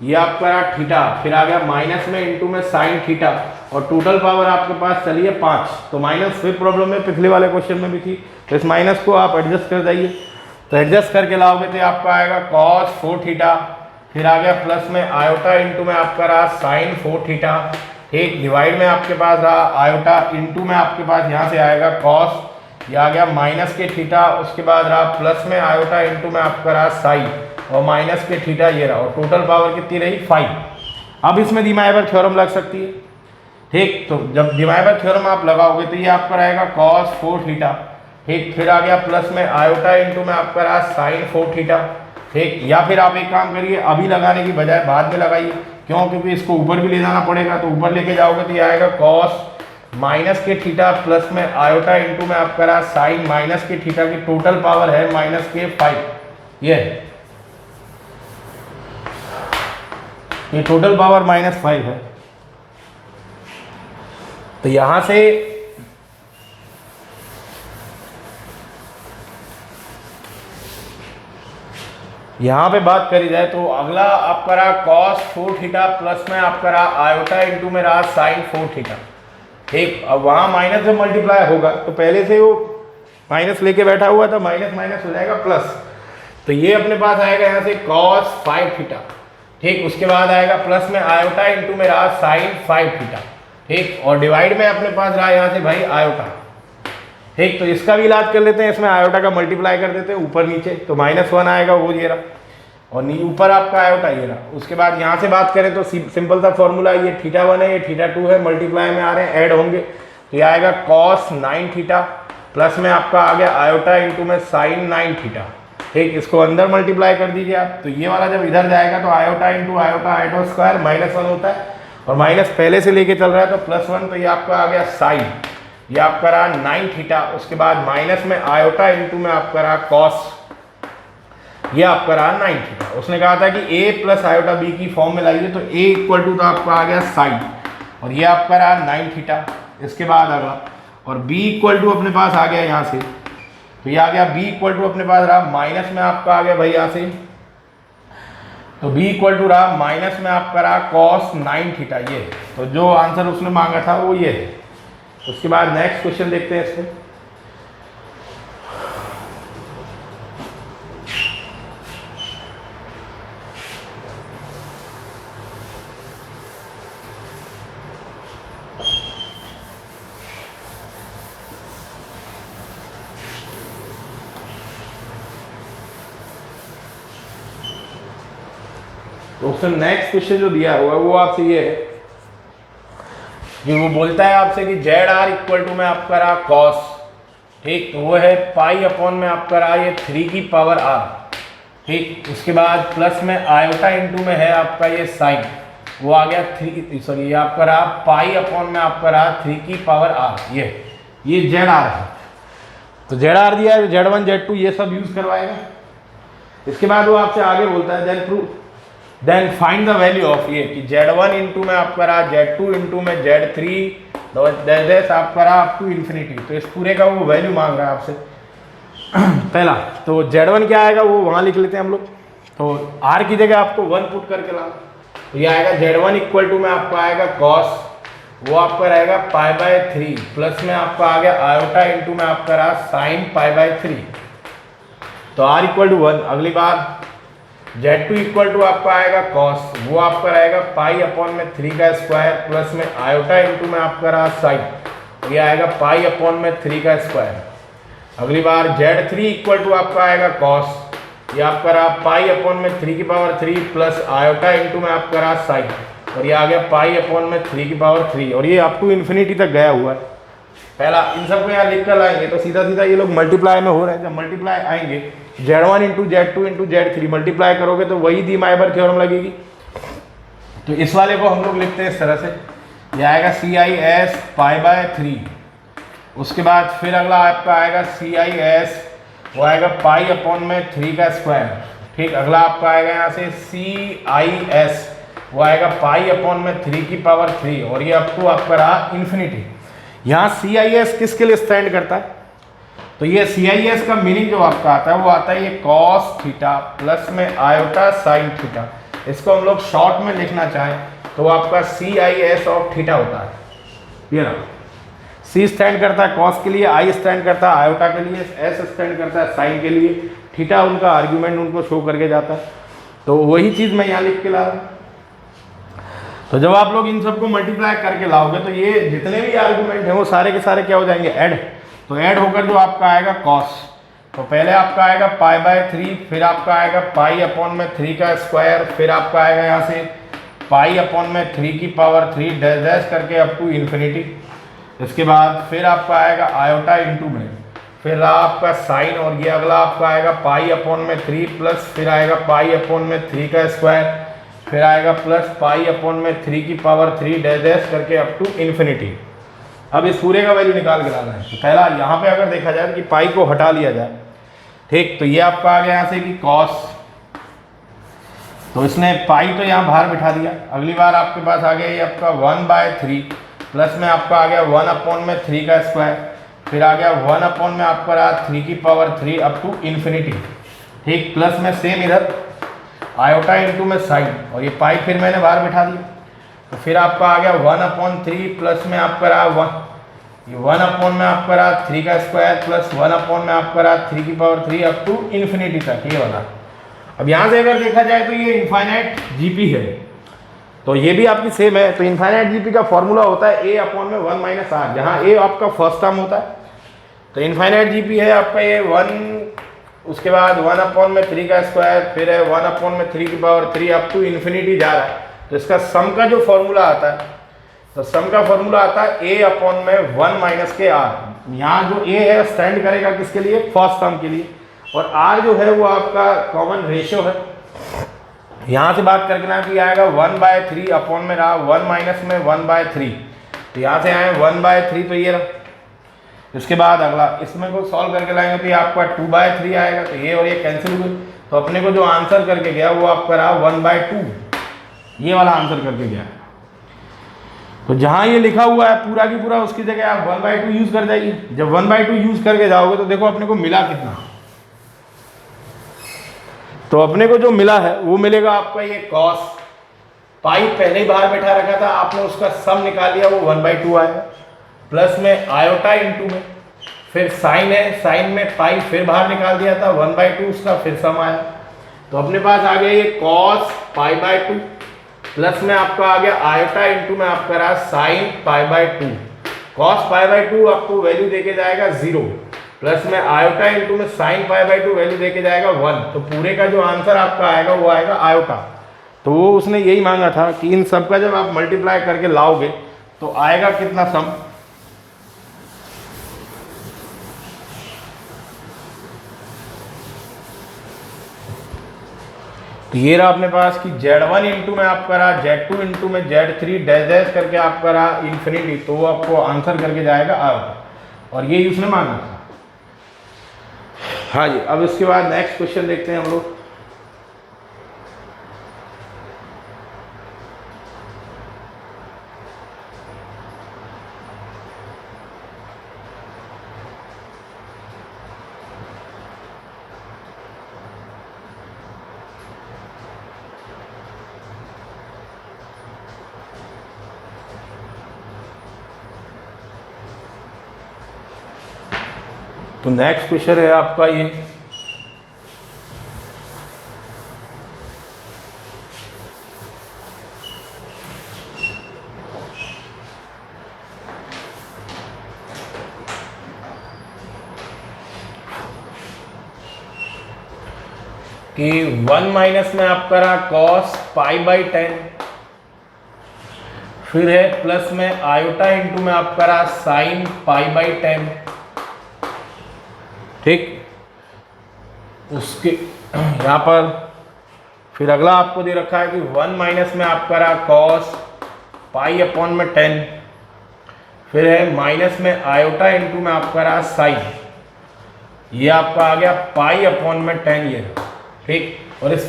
ये आपका रहा थीटा, फिर आ गया माइनस में इंटू में साइन थीटा, और टोटल पावर आपके पास चली है 5। तो माइनस फिर प्रॉब्लम में पिछले वाले क्वेश्चन में भी थी, तो इस माइनस को आप एडजस्ट कर जाइए। तो एडजस्ट करके लाओगे तो आपका आएगा कॉस 4 थीटा, फिर आ गया प्लस में आयोटा इंटू में आपका रहा साइन 4 थीटा, ठीक, डिवाइड में आपके पास रहा आयोटा इंटू में आपके पास यहाँ से आएगा कॉस, ये आ गया माइनस के थीटा, उसके बाद रहा प्लस में आयोटा इंटू में आपका रहा साइन और माइनस के थीटा, ये रहा, और टोटल पावर कितनी रही 5। अब इसमें डी माइवर थ्योरम लग सकती है, ठीक। तो जब डी माइवर थ्योरम आप लगाओगे तो ये आपका रहेगा कॉस 4 थीटा, ठीक, फिर आ गया प्लस में आयोटा इंटू में आपका रहा साइन 4 थीटा, ठीक। या फिर आप एक काम करिए, अभी लगाने की बजाय बाद में लगाइए, क्यों, क्योंकि इसको ऊपर भी ले जाना पड़ेगा, तो ऊपर लेके जाओगे तो ये आएगा कॉस माइनस के थीटा प्लस में आयोटा इंटू में आपका रहा साइन माइनस के थीटा की टोटल पावर है माइनस के 5। ये टोटल पावर -5 है। तो यहां से यहां पे बात करी जाए तो अगला आपका रहा कॉस 4 थीटा प्लस में आपका रहा आयोटा इंटू में रहा साइन 4 थीटा, ठीक। अब वहां माइनस जब मल्टीप्लाई होगा तो पहले से वो माइनस लेके बैठा हुआ था, माइनस माइनस हो जाएगा प्लस, तो ये अपने पास आएगा यहाँ से कॉस 5 थीटा, ठीक। उसके बाद आएगा प्लस में आयोटा इंटू में रहा साइन 5 थीटा, ठीक, और डिवाइड में अपने पास रहा यहाँ से भाई आयोटा, ठीक। तो इसका भी इलाज कर लेते हैं, इसमें आयोटा का मल्टीप्लाई कर देते हैं ऊपर नीचे, तो -1 आएगा वो ये रहा, और ऊपर आपका आयोटा ये रहा। उसके बाद यहाँ से बात करें तो सिंपल सा फॉर्मूला, ये θ1 है, ये θ2 है, मल्टीप्लाई में आ रहे हैं, ऐड होंगे, तो ये आएगा कॉस 9 थीटा प्लस में आपका आ गया आयोटा इंटू में साइन 9 थीटा, ठीक। इसको अंदर मल्टीप्लाई कर दीजिए आप, तो ये वाला जब इधर जाएगा तो iota into iota iota square -1 होता है, और माइनस पहले से लेके चल रहा है तो +1, तो ये आपका आ गया साइन, ये आपका रहा 9 थीटा, उसके बाद माइनस में आयोटा इंटू में आपका रहा कॉस, ये आपका रहा 9 थीटा। उसने कहा था कि a प्लस आयोटा b की फॉर्म में लाइए, तो a इक्वल टू तो आपका आ गया साइन, और ये आपका रहा 9 थीटा। इसके बाद अगला, और b इक्वल टू अपने पास आ गया यहाँ से, तो ये आ गया b इक्वल टू अपने पास रहा माइनस में आपका आ गया भाई यहाँ से, तो b इक्वल टू रहा माइनस में आपका रहा कॉस 9 थीटा, ये। तो जो आंसर उसने मांगा था वो ये है। उसके बाद नेक्स्ट क्वेश्चन देखते हैं इसमें। तो उसने नेक्स्ट क्वेश्चन जो दिया हुआ है वो आपसे ये है कि वो बोलता है आपसे कि जेड आर इक्वल टू में आपका रहा कॉस, ठीक, तो वो है पाई अपॉन में आपका रहा ये 3 की पावर आर, ठीक। उसके बाद प्लस में आयोटा इंटू में है आपका ये साइन, वो आ गया 3, सॉरी ये आपका रहा पाई अपॉन में आपका रहा 3 की पावर आर, ये जेड आर है। तो जेड आर दिया है, Z1 Z2 ये सब यूज करवाएगा। इसके बाद वो आपसे आगे बोलता है then find the value of ये कि Z1 इंटू में आपका रहा Z2 इंटू में Z3 आपका रहा अप टू इन्फिनिटी। तो इस पूरे का वो वैल्यू मांग रहा है आपसे। पहला तो Z1 क्या आएगा वो वहाँ लिख लेते हैं हम लोग। तो R की जगह आपको 1 पुट करके लाना, तो ये आएगा Z1 इक्वल टू में आपका आएगा कॉस, वो आपका रहेगा π/3 प्लस में आपका आ गया आयोटा इंटू में आपका रहा साइन π/3। तो R इक्वल टू 1। अगली बार Z2 इक्वल टू आपका आएगा कॉस, वो आपका रहेगा पाई अपॉन में 3 का स्क्वायर प्लस में आयोटा इंटू में आपका रहा साइन, ये आएगा पाई अपॉन में 3 का स्क्वायर। अगली बार Z3 इक्वल टू आपका आएगा कॉस, ये आपका रहा पाई अपॉन में 3 की पावर 3 प्लस आयोटा इंटू में आपका रहा साइन, और ये आ गया पाई अपॉन में 3 की पावर 3, और ये अप टू इन्फिनिटी तक गया हुआ है। पहला इन सबको यहाँ लिख कर लाएंगे तो सीधा सीधा ये लोग मल्टीप्लाई में हो रहे हैं। जब मल्टीप्लाई आएंगे Z1 into Z2 into Z3 multiply करोगे तो वही डी माइवर थ्योरम लगेगी। तो इस वाले को हम लोग लिखते हैं इस तरह से, ये आएगा CIS π/3। उसके बाद फिर अगला आपका आएगा CIS, वो आएगा पाई अपॉन में 3 का स्क्वायर, ठीक। अगला आपका आएगा यहाँ से CIS, वो आएगा पाई अपॉन में 3 की पावर 3, और ये अप टू आपका रहा इन्फिनिटी। यहाँ CIS किसके लिए स्टैंड करता है? तो ये CIS का मीनिंग जो आपका आता है वो आता है ये कॉस थीटा प्लस में आयोटा साइन थीटा। इसको हम लोग शॉर्ट में लिखना चाहें तो वो आपका CIS ऑफ थीटा होता है। ये ना, C स्टैंड करता है कॉस के लिए, I स्टैंड करता है आयोटा के लिए, S स्टैंड करता है साइन के लिए, थीटा उनका आर्ग्यूमेंट उनको शो करके जाता है। तो वही चीज़ मैं यहाँ लिख के ला रहा हूँ। तो जब आप लोग इन सबको मल्टीप्लाई करके लाओगे तो ये जितने भी आर्गूमेंट हैं वो सारे के सारे क्या हो जाएंगे, ऐड। तो ऐड होकर जो आपका आएगा कॉस, तो पहले आपका आएगा π/3, फिर आपका आएगा π/3 का स्क्वायर, फिर आपका आएगा यहाँ से π/3 की पावर 3 डैश डैश करके अप टू इन्फिनिटी। इसके बाद फिर आपका आएगा आयोटा इंटू में, फिर आपका साइन, और ये अगला आपका आएगा π/3 प्लस फिर आएगा π/3 का स्क्वायर, फिर आएगा प्लस π/3 की पावर 3 डैश डैश करके अप टू इन्फिनिटी। अब इस पूरे का वैल्यू निकाल के लाना है। तो पहला यहाँ पे अगर देखा जाए कि पाई को हटा लिया जाए, ठीक, तो ये आपका आ गया यहाँ से कि कॉस, तो इसने पाई तो यहाँ बाहर बिठा दिया। अगली बार आपके पास आ गया ये आपका 1/3 प्लस में आपका आ गया 1/3 का स्क्वायर, फिर आ गया 1 में आपका रहा 3 की पावर 3 अप टू इन्फिनिटी, ठीक, प्लस में सेम इधर आयोटा इंटू में साइन, और ये पाई फिर मैंने बाहर बिठा दिया। तो फिर आपका आ गया 1/3 प्लस में आपका रहा 1, ये 1 में आपका रहा 3 का स्क्वायर प्लस 1 में आपका रहा 3 की पावर 3 अप टू इन्फिनिटी तक, ये वाला। अब यहाँ से अगर देखा जाए तो ये इनफाइनाइट जीपी है, तो ये भी आपकी सेम है। तो इनफाइनाइट जीपी का फॉर्मूला होता है A/1 - R, जहाँ A आपका फर्स्ट टर्म होता है। तो इनफाइनाइट जीपी है आपका ये 1, उसके बाद 1/3 का स्क्वायर, फिर है 1/3 की पावर 3 अप टू इन्फिनिटी जा रहा है। तो इसका सम का जो फॉर्मूला आता है, तो सम का फॉर्मूला आता है A/1 - R। यहाँ जो A है स्टैंड करेगा किसके लिए, फर्स्ट टर्म के लिए, और R जो है वो आपका कॉमन रेशियो है। यहाँ से बात करके ना कि आएगा 1/3 अपॉन में रहा 1 माइनस में 1/3, तो यहाँ से आए 1/3, तो ये रहा। इसके बाद अगला इसमें को सॉल्व करके लाएंगे तो ये आपका 2/3 आएगा, तो ये और ये कैंसिल हुए। तो अपने को जो आंसर करके गया वो आपका रहा 1/2, ये वाला आंसर करके गया। तो जहाँ ये लिखा हुआ है पूरा की पूरा, उसकी जगह आप 1/2 यूज कर जाइए। जब 1/2 यूज करके जाओगे तो देखो अपने को मिला कितना, तो अपने को जो मिला है वो मिलेगा आपका ये कॉस, पाई पहले ही बाहर बैठा रखा था, आपने उसका सम निकाल लिया, वो 1/2 आया, प्लस में आयोटा इंटू में, फिर साइन है, साइन में पाई फिर बाहर निकाल दिया था 1/2 उसका, फिर सम आया। तो अपने पास आ गया ये कॉस π/2 प्लस में आपका आ गया आयोटा इंटू में आपका रहा साइन π/2। कॉस π/2 आपको वैल्यू देके जाएगा 0, प्लस में आयोटा इंटू में साइन π/2 वैल्यू देके जाएगा 1। तो पूरे का जो आंसर आपका आएगा वो आएगा आयोटा। तो वो उसने यही मांगा था कि इन सब का जब आप मल्टीप्लाई करके लाओगे तो आएगा कितना सम। तो ये रहा अपने पास कि Z1 इंटू में आपका रहा Z2 इंटू में Z3 डैश डैश करके आपका रहा इन्फिनिटी, तो वो आपको आंसर करके जाएगा आयोटा, और ये उसने मांगा था। हाँ जी, अब इसके बाद नेक्स्ट क्वेश्चन देखते हैं हम लोग। तो नेक्स्ट क्वेश्चन है आपका ये कि 1 माइनस में आपका रहा कॉस π/10, फिर है प्लस में आयोटा इंटू में आपका रहा साइन π/10, ठीक। उसके यहाँ पर फिर अगला आपको दे रखा है कि 1 माइनस में आपका रहा कॉस π/10, फिर है माइनस में आयोटा इंटू में आपका रहा साइन, ये आपका आ गया π/10 ये, ठीक। और इस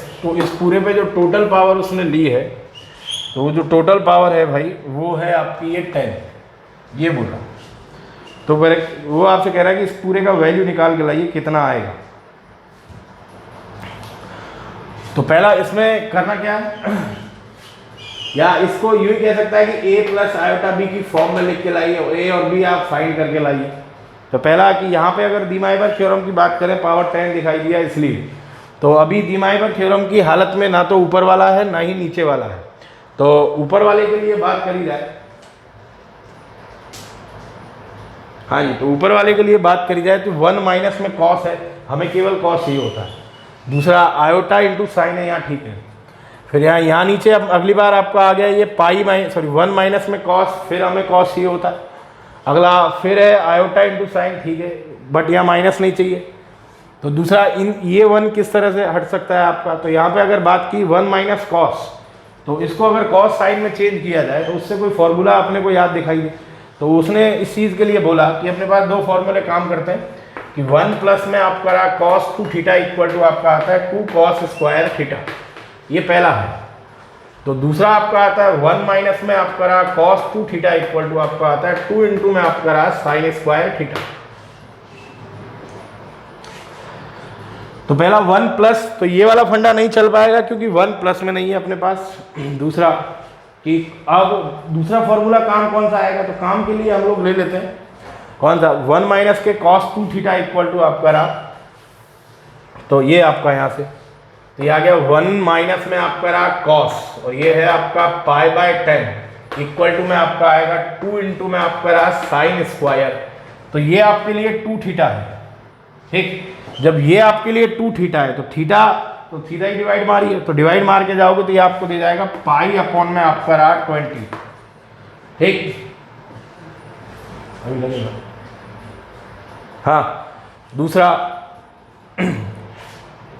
पूरे पे जो टोटल पावर उसने ली है, तो वो जो टोटल पावर है भाई वो है आपकी ये 10, ये बोला। तो वो आपसे कह रहा है कि इस पूरे का वैल्यू निकाल के लाइए कितना आएगा। तो पहला इसमें करना क्या है, या इसको यूं ही कह सकता है कि a प्लस आयोटा बी की फॉर्म में लिख के लाइए, a और b आप फाइंड करके लाइए। तो पहला कि यहाँ पे अगर दीमाइवर थ्योरम की बात करें, पावर 10 दिखाई दिया इसलिए, तो अभी दीमाइवर थ्योरम की हालत में ना तो ऊपर वाला है ना ही नीचे वाला है, तो ऊपर वाले के लिए बात करी जाए। हाँ जी, तो ऊपर वाले के लिए बात करी जाए तो 1 माइनस में कॉस है, हमें केवल कॉस ही होता है। दूसरा आयोटा इंटू साइन है, यहाँ ठीक है। फिर यहाँ नीचे अब अगली बार आपका आ गया ये पाई 1 माइनस में कॉस, फिर हमें कॉस ही होता है। अगला फिर है आयोटा इंटू साइन, ठीक है, बट यहाँ माइनस नहीं चाहिए। तो दूसरा ये 1 किस तरह से हट सकता है आपका, तो यहाँ पे अगर बात की 1 माइनस कॉस, तो इसको अगर कॉस साइन में चेंज किया जाए तो उससे कोई फॉर्मूला अपने को याद दिखाइए। तो उसने इस चीज़ के लिए बोला कि अपने पास दो फॉर्मूले काम करते हैं कि 1 प्लस में आपका रहा कॉस 2 थीटा इक्वल टू आपका आता है 2 कॉस स्क्वायर थीटा, ये पहला है। तो दूसरा आपका आता है 1 माइनस में आपका रहा कॉस 2 थीटा इक्वल टू आपका आता है 2 इंटू में आपका रहा साइन स्क्वायर थीटा। तो पहला 1 प्लस, तो ये वाला फंडा नहीं चल पाएगा क्योंकि 1 प्लस में नहीं है अपने पास। दूसरा कि अब दूसरा फॉर्मूला काम कौन सा आएगा, तो काम के लिए हम लोग ले लेते हैं कौन सा, 1 माइनस के कॉस 2 थीटा इक्वल टू आपका रहा, तो ये आपका यहाँ से तो ये आ गया 1 माइनस में आपका रहा कॉस, और ये है आपका पाई बाय 10 इक्वल टू में आपका आएगा 2 इंटू में आपका रहा साइन स्क्वायर। तो ये आपके लिए 2 थीटा है, ठीक। जब ये आपके लिए 2 थीटा है तो थीटा ही डिवाइड मारिए, तो डिवाइड मार के जाओगे तो ये आपको दे जाएगा पाई अपॉन में आपका रहा 20, ठीक। अभी लगेगा, हाँ। दूसरा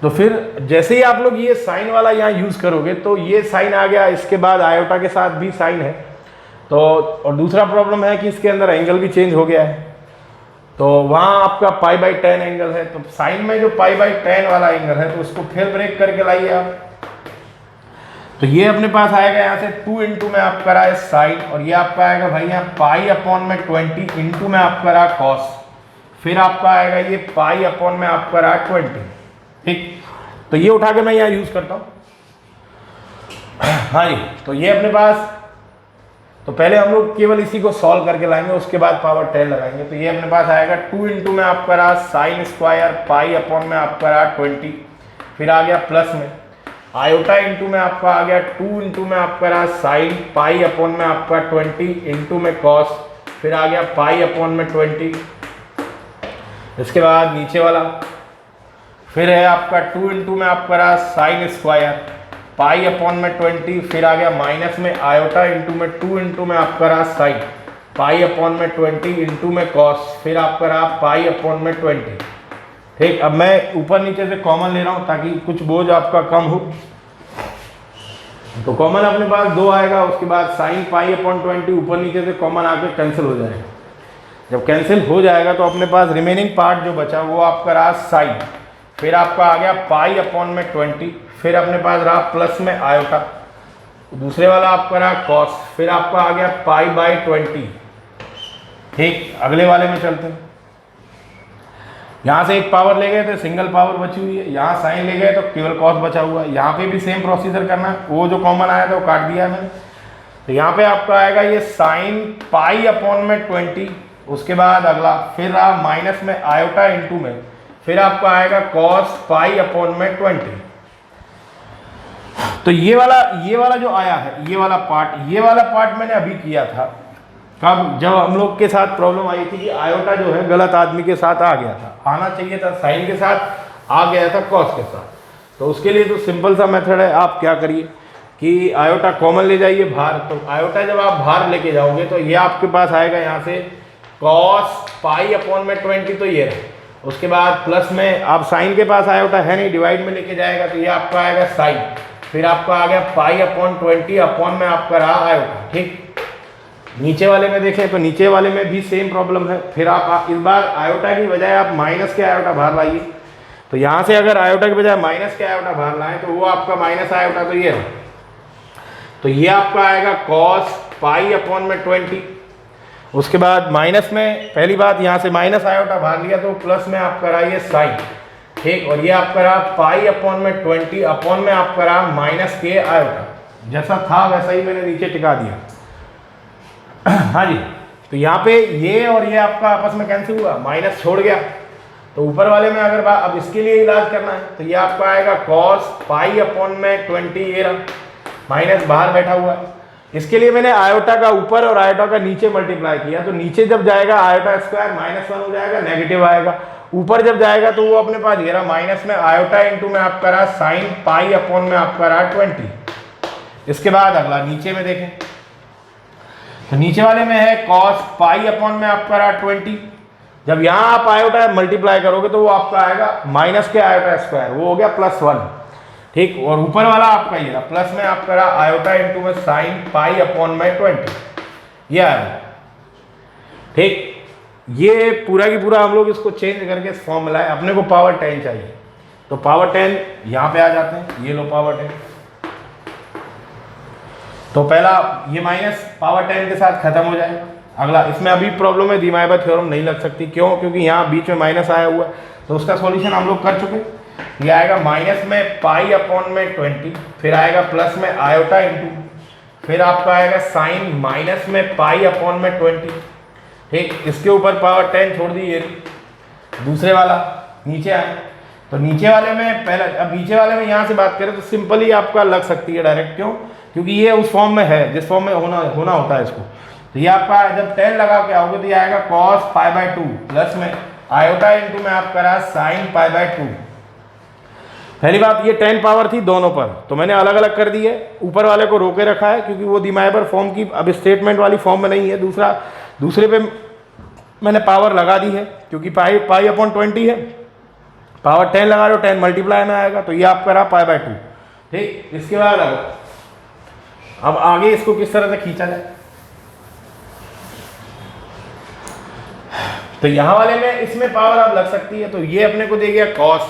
तो फिर जैसे ही आप लोग ये साइन वाला यहाँ यूज़ करोगे तो ये साइन आ गया, इसके बाद आयोटा के साथ भी साइन है। तो और दूसरा प्रॉब्लम है कि इसके अंदर एंगल भी चेंज हो गया है, तो वहाँ आपका पाई बाई 10 एंगल है, तो साइन में जो पाई बाई 10 वाला एंगल है तो उसको फिर ब्रेक करके लाइए आप। तो ये अपने पास आएगा यहाँ से 2 इंटू में आपका रहा है साइन, और ये आपका आएगा भाई यहाँ पाई अपॉन में 20 इंटू में आपका रहा कॉस, फिर आपका आएगा ये पाई अपॉन में आपका रहा 20, ठीक। तो ये उठा के मैं यहाँ यूज़ करता हूँ। हाँ जी, तो ये अपने पास, तो पहले हम लोग केवल इसी को सॉल्व करके लाएंगे, उसके बाद पावर 10 लगाएंगे। तो ये अपने पास आएगा 2 इंटू में आपका रहा साइन स्क्वायर पाई अपॉन में आपका रहा 20, फिर आ गया प्लस में आयोटा इंटू में आपका आ गया 2 इंटू में आपका रहा साइन पाई अपॉन में आपका 20 इंटू में कॉस, फिर आ गया पाई अपॉन में 20। इसके बाद नीचे वाला फिर है आपका 2 इंटू में आपका रहा साइन स्क्वायर पाई अपॉन में 20, फिर आ गया माइनस में आयोटा इंटू में 2 इंटू में आपका रहा साइन पाई अपॉन में 20 इंटू में कॉस, फिर आपका रहा पाई अपॉन में 20, ठीक। अब मैं ऊपर नीचे से कॉमन ले रहा हूँ ताकि कुछ बोझ आपका कम हो। तो कॉमन अपने पास 2 आएगा, उसके बाद साइन पाई अपॉन 20 ऊपर नीचे से कॉमन आके कैंसिल हो जाएगा। जब कैंसिल हो जाएगा तो अपने पास रिमेनिंग पार्ट जो बचा वो आपका रहा साइन, फिर आपका आ गया पाई अपॉन में 20, फिर अपने पास रहा प्लस में आयोटा, दूसरे वाला आपका रहा कॉस, फिर आपका आ गया पाई बाई 20, ठीक। अगले वाले में चलते हैं। यहाँ से एक पावर ले गए थे, सिंगल पावर बची हुई है, यहाँ साइन ले गए तो केवल कॉस बचा हुआ है। यहाँ पे भी सेम प्रोसीजर करना है, वो जो कॉमन आया था वो काट दिया है मैंने। तो यहाँ पे आपका आएगा ये साइन पाई अपॉन में 20, उसके बाद अगला फिर रहा माइनस में आयोटा इंटू में, फिर आपका आएगा कॉस पाई अपॉन में 20। तो ये वाला जो आया है, ये वाला पार्ट मैंने अभी किया था कब, जब हम लोग के साथ प्रॉब्लम आई थी कि आयोटा जो है गलत आदमी के साथ आ गया था, आना चाहिए था साइन के साथ, आ गया था कॉस के साथ। तो उसके लिए तो सिंपल सा मेथड है, आप क्या करिए कि आयोटा कॉमन ले जाइए बाहर। तो आयोटा जब आप बाहर लेके जाओगे तो ये आपके पास आएगा यहाँ से कॉस पाई अपॉन में 20, तो ये रहे। उसके बाद प्लस में आप साइन के पास आयोटा है नहीं, डिवाइड में लेके जाएगा तो ये आपका आएगा साइन, फिर आपका आ गया पाई अपॉन 20 अपॉन में आपका रहा आयोटा, ठीक। नीचे वाले में देखें तो नीचे वाले में भी सेम प्रॉब्लम है, फिर आप इस बार आयोटा की बजाय आप माइनस के आयोटा बाहर लाइए। तो यहाँ से अगर आयोटा की बजाय माइनस के आयोटा बाहर लाएं तो वो आपका माइनस आयोटा तो ये है, तो ये आपका आएगा कॉस पाई अपॉन में 20। उसके बाद माइनस में पहली बात यहाँ से माइनस आयोटा बाहर लिया तो प्लस में आपका रहा ये साइन, ठीक, और ये आपका रहा पाई अपॉन में 20 अपॉन में आपका रहा माइनस के आयोटा, जैसा था वैसा ही मैंने नीचे टिका दिया। हाँ जी, तो यहाँ पे ये और ये आपका आपस में कैंसिल हुआ, माइनस छोड़ गया, तो ऊपर वाले में अगर अब इसके लिए इलाज करना है तो ये आपका आएगा कॉस पाई अपॉन में 20, ये रहा माइनस बाहर बैठा हुआ है। इसके लिए मैंने आयोटा का ऊपर और आयोटा का नीचे मल्टीप्लाई किया, तो नीचे जब जाएगा आयोटा स्क्वायर -1 हो जाएगा, नेगेटिव आएगा। ऊपर जब जाएगा तो वो अपने पास ये रहा माइनस में आयोटा इंटू में आपका रहा साइन पाई अपॉन में आपका रहा 20। इसके बाद अगला नीचे में देखें तो नीचे वाले में है कॉस पाई अपॉन में आपका रहा 20। जब यहाँ आप आयोटा मल्टीप्लाई करोगे तो वो आपका आएगा माइनस के आयोटा स्क्वायर, वो हो गया +1। ठीक, और ऊपर वाला आपका ये रहा प्लस में आपका रहा आयोटा इंटू में साइन पाई अपॉन में 20, ये आया। ठीक, ये पूरा की पूरा हम लोग इसको चेंज करके फॉर्म मिलाए, अपने को पावर 10 चाहिए, तो पावर 10 यहाँ पे आ जाते हैं, ये लो पावर 10। तो पहला ये माइनस पावर 10 के साथ खत्म हो जाएगा। अगला इसमें अभी प्रॉब्लम है, दीमाइबर थ्योरम नहीं लग सकती, क्यों? क्योंकि यहाँ बीच में माइनस आया हुआ है, तो उसका सॉल्यूशन हम लोग कर चुके। ये आएगा माइनस में पाई अपॉन में 20, फिर आएगा प्लस में आयोटा इंटू, फिर आपका आएगा साइन माइनस में पाई अपॉन में 20। ठीक, इसके ऊपर पावर 10 छोड़ दी, ये दूसरे वाला नीचे आए, तो नीचे वाले में पहला, अब नीचे वाले में यहाँ से बात करें तो सिंपली आपका लग सकती है डायरेक्ट, क्यों? क्योंकि ये उस फॉर्म में है जिस फॉर्म में होना होता है इसको। तो ये आपका जब 10 लगा के आओगे तो ये आएगा कॉस π/2 प्लस में आयोटा इंटू में आपका रहा साइन π/2। पहली बात, ये 10 पावर थी दोनों पर, तो मैंने अलग अलग कर दी है, ऊपर वाले को रोके रखा है क्योंकि वो दीमाइबर फॉर्म की अब स्टेटमेंट वाली फॉर्म में नहीं है। दूसरे पे मैंने पावर लगा दी है क्योंकि पाई अपॉन 20 है, पावर 10 लगा दो, 10 मल्टीप्लाई में आएगा, तो ये आपका रहा π/2। ठीक, इसके बाद अब आगे इसको किस तरह से खींचा जाए, तो यहाँ वाले में इसमें पावर अब लग सकती है, तो ये अपने को दे गया कॉस,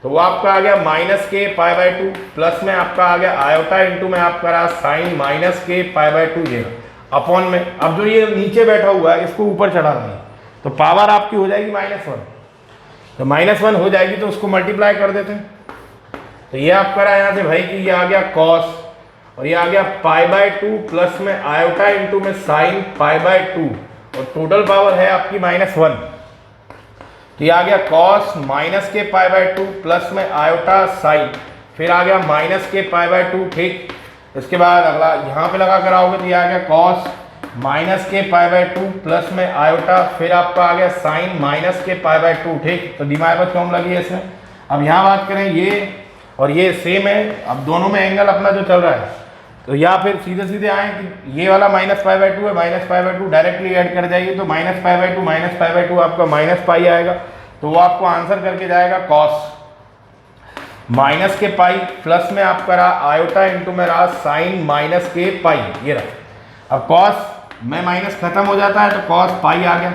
तो वो आपका आ गया माइनस के π/2 प्लस में आपका आ गया आयोटा इंटू में आपका रहा साइन माइनस के π/2 देगा अपॉन में। अब जो ये नीचे बैठा हुआ है इसको ऊपर चढ़ा देंगे तो पावर आपकी हो जाएगी -1, तो -1 हो जाएगी तो उसको मल्टीप्लाई कर देते हैं, तो ये आपका रहा यहाँ से भाई कि ये आ गया कॉस और ये आ गया π/2 प्लस में आयोटा इंटू में साइन π/2 और टोटल पावर है आपकी -1, तो ये आ गया कॉस माइनस के π/2 प्लस में आयोटा साइन, फिर आ गया माइनस के π/2। ठीक, इसके बाद अगला यहाँ पे लगा कर आओगे तो ये आ गया कॉस माइनस के π/2 प्लस में आयोटा, फिर आपका आ गया साइन माइनस के π/2। ठीक, तो दीमाइबर थ्योरम लगी है इसमें। अब यहाँ बात करें ये और ये सेम है, अब दोनों में एंगल अपना जो चल रहा है, तो या फिर सीधे सीधे आए कि ये वाला -π/2 है, -π/2 डायरेक्टली ऐड कर जाइए, तो -π/2 आपका -π आएगा, तो वो आपको आंसर करके जाएगा कॉस माइनस के पाई प्लस में आपका रहा आयोटा इंटू में रहा साइन माइनस के पाई, ये रहा। अब कॉस में माइनस खत्म हो जाता है तो कॉस पाई आ गया,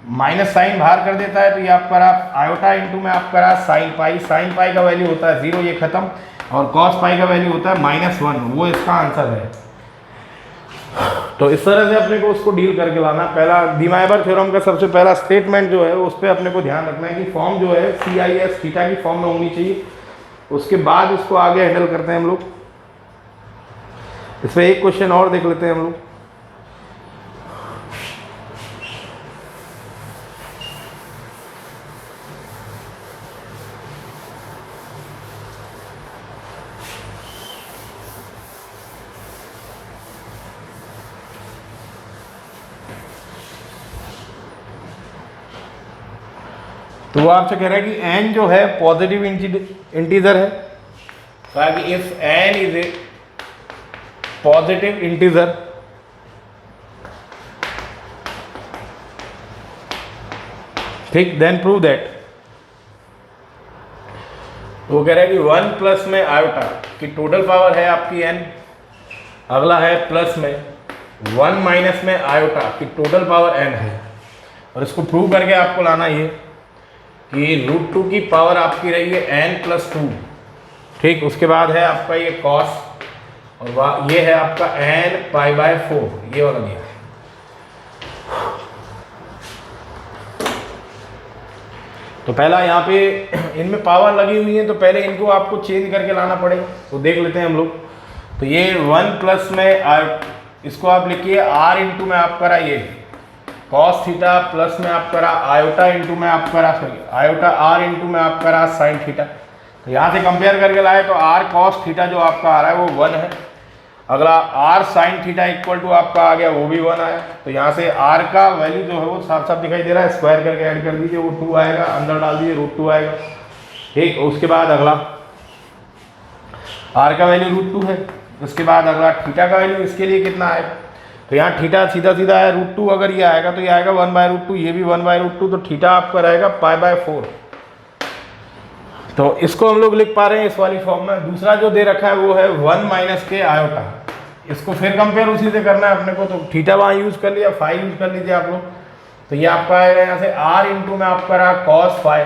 माइनस साइन बाहर कर देता है तो ये आपका रहा आयोटा इंटू में आपका रहा साइन पाई का वैल्यू होता है 0, ये खत्म, और कॉस पाई का वैल्यू होता है -1, वो इसका आंसर है। तो इस तरह से अपने को उसको डील करके लाना। पहला दीमाइबर थ्योरम का सबसे पहला स्टेटमेंट जो है उस पर अपने को ध्यान रखना है कि फॉर्म जो है CIS थीटा की फॉर्म में होनी चाहिए, उसके बाद उसको आगे हैंडल करते हैं हम लोग। इसमें एक क्वेश्चन और देख लेते हैं हम लोग। तो वो आपसे कह रहा है कि n जो है पॉजिटिव इंटीजर है, कहा कि if n is a positive integer ठीक, देन प्रूव दैट। तो वो कह रहा है कि 1 प्लस में आयोटा की टोटल पावर है आपकी n, अगला है प्लस में 1 माइनस में आयोटा की टोटल पावर n है, और इसको प्रूव करके आपको लाना ये कि √2 की पावर आपकी रही है n+2। ठीक, उसके बाद है आपका ये cos और ये है आपका n π/4, ये वाला दिया। तो पहला यहाँ पे इनमें पावर लगी हुई है, तो पहले इनको आपको चेंज करके लाना पड़ेगा, तो देख लेते हैं हम लोग। तो ये 1 प्लस में इसको आप लिखिए आर इंटू में आप करा ये कॉस थीटा प्लस में आप करा आयोटा इंटू में आप करा आयोटा आर इंटू में आप करा साइन थीटा। तो यहाँ से कंपेयर करके लाए तो आर कॉस थीटा जो आपका आ रहा है वो 1 है। अगला R sine theta equal to आपका आ गया, वो भी 1 आया। तो यहाँ से आर का वैल्यू जो है वो साफ साफ दिखाई दे रहा है, स्क्वायर करके ऐड कर दीजिए, वो 2 आएगा, अंदर डाल दीजिए √2 आएगा। ठीक, उसके बाद अगला आर का वैल्यू √2 है। उसके बाद अगला थीटा का वैल्यू इसके लिए कितना आएगा, तो यहाँ थीटा सीधा सीधा है √2, अगर ये आएगा तो ये आएगा 1/√2, ये भी 1/√2, तो थीटा आपका रहेगा π/4। तो इसको हम लोग लिख पा रहे हैं इस वाली फॉर्म में। दूसरा जो दे रखा है वो है 1 माइनस के आयोटा, इसको फिर कंपेयर उसी से करना है अपने को। तो थीटा वहाँ यूज़ कर लिया, फाई यूज़ कर लीजिए आप लोग। तो ये आपका आएगा यहाँ से आर इंटू में आपका रहा कॉस फाई,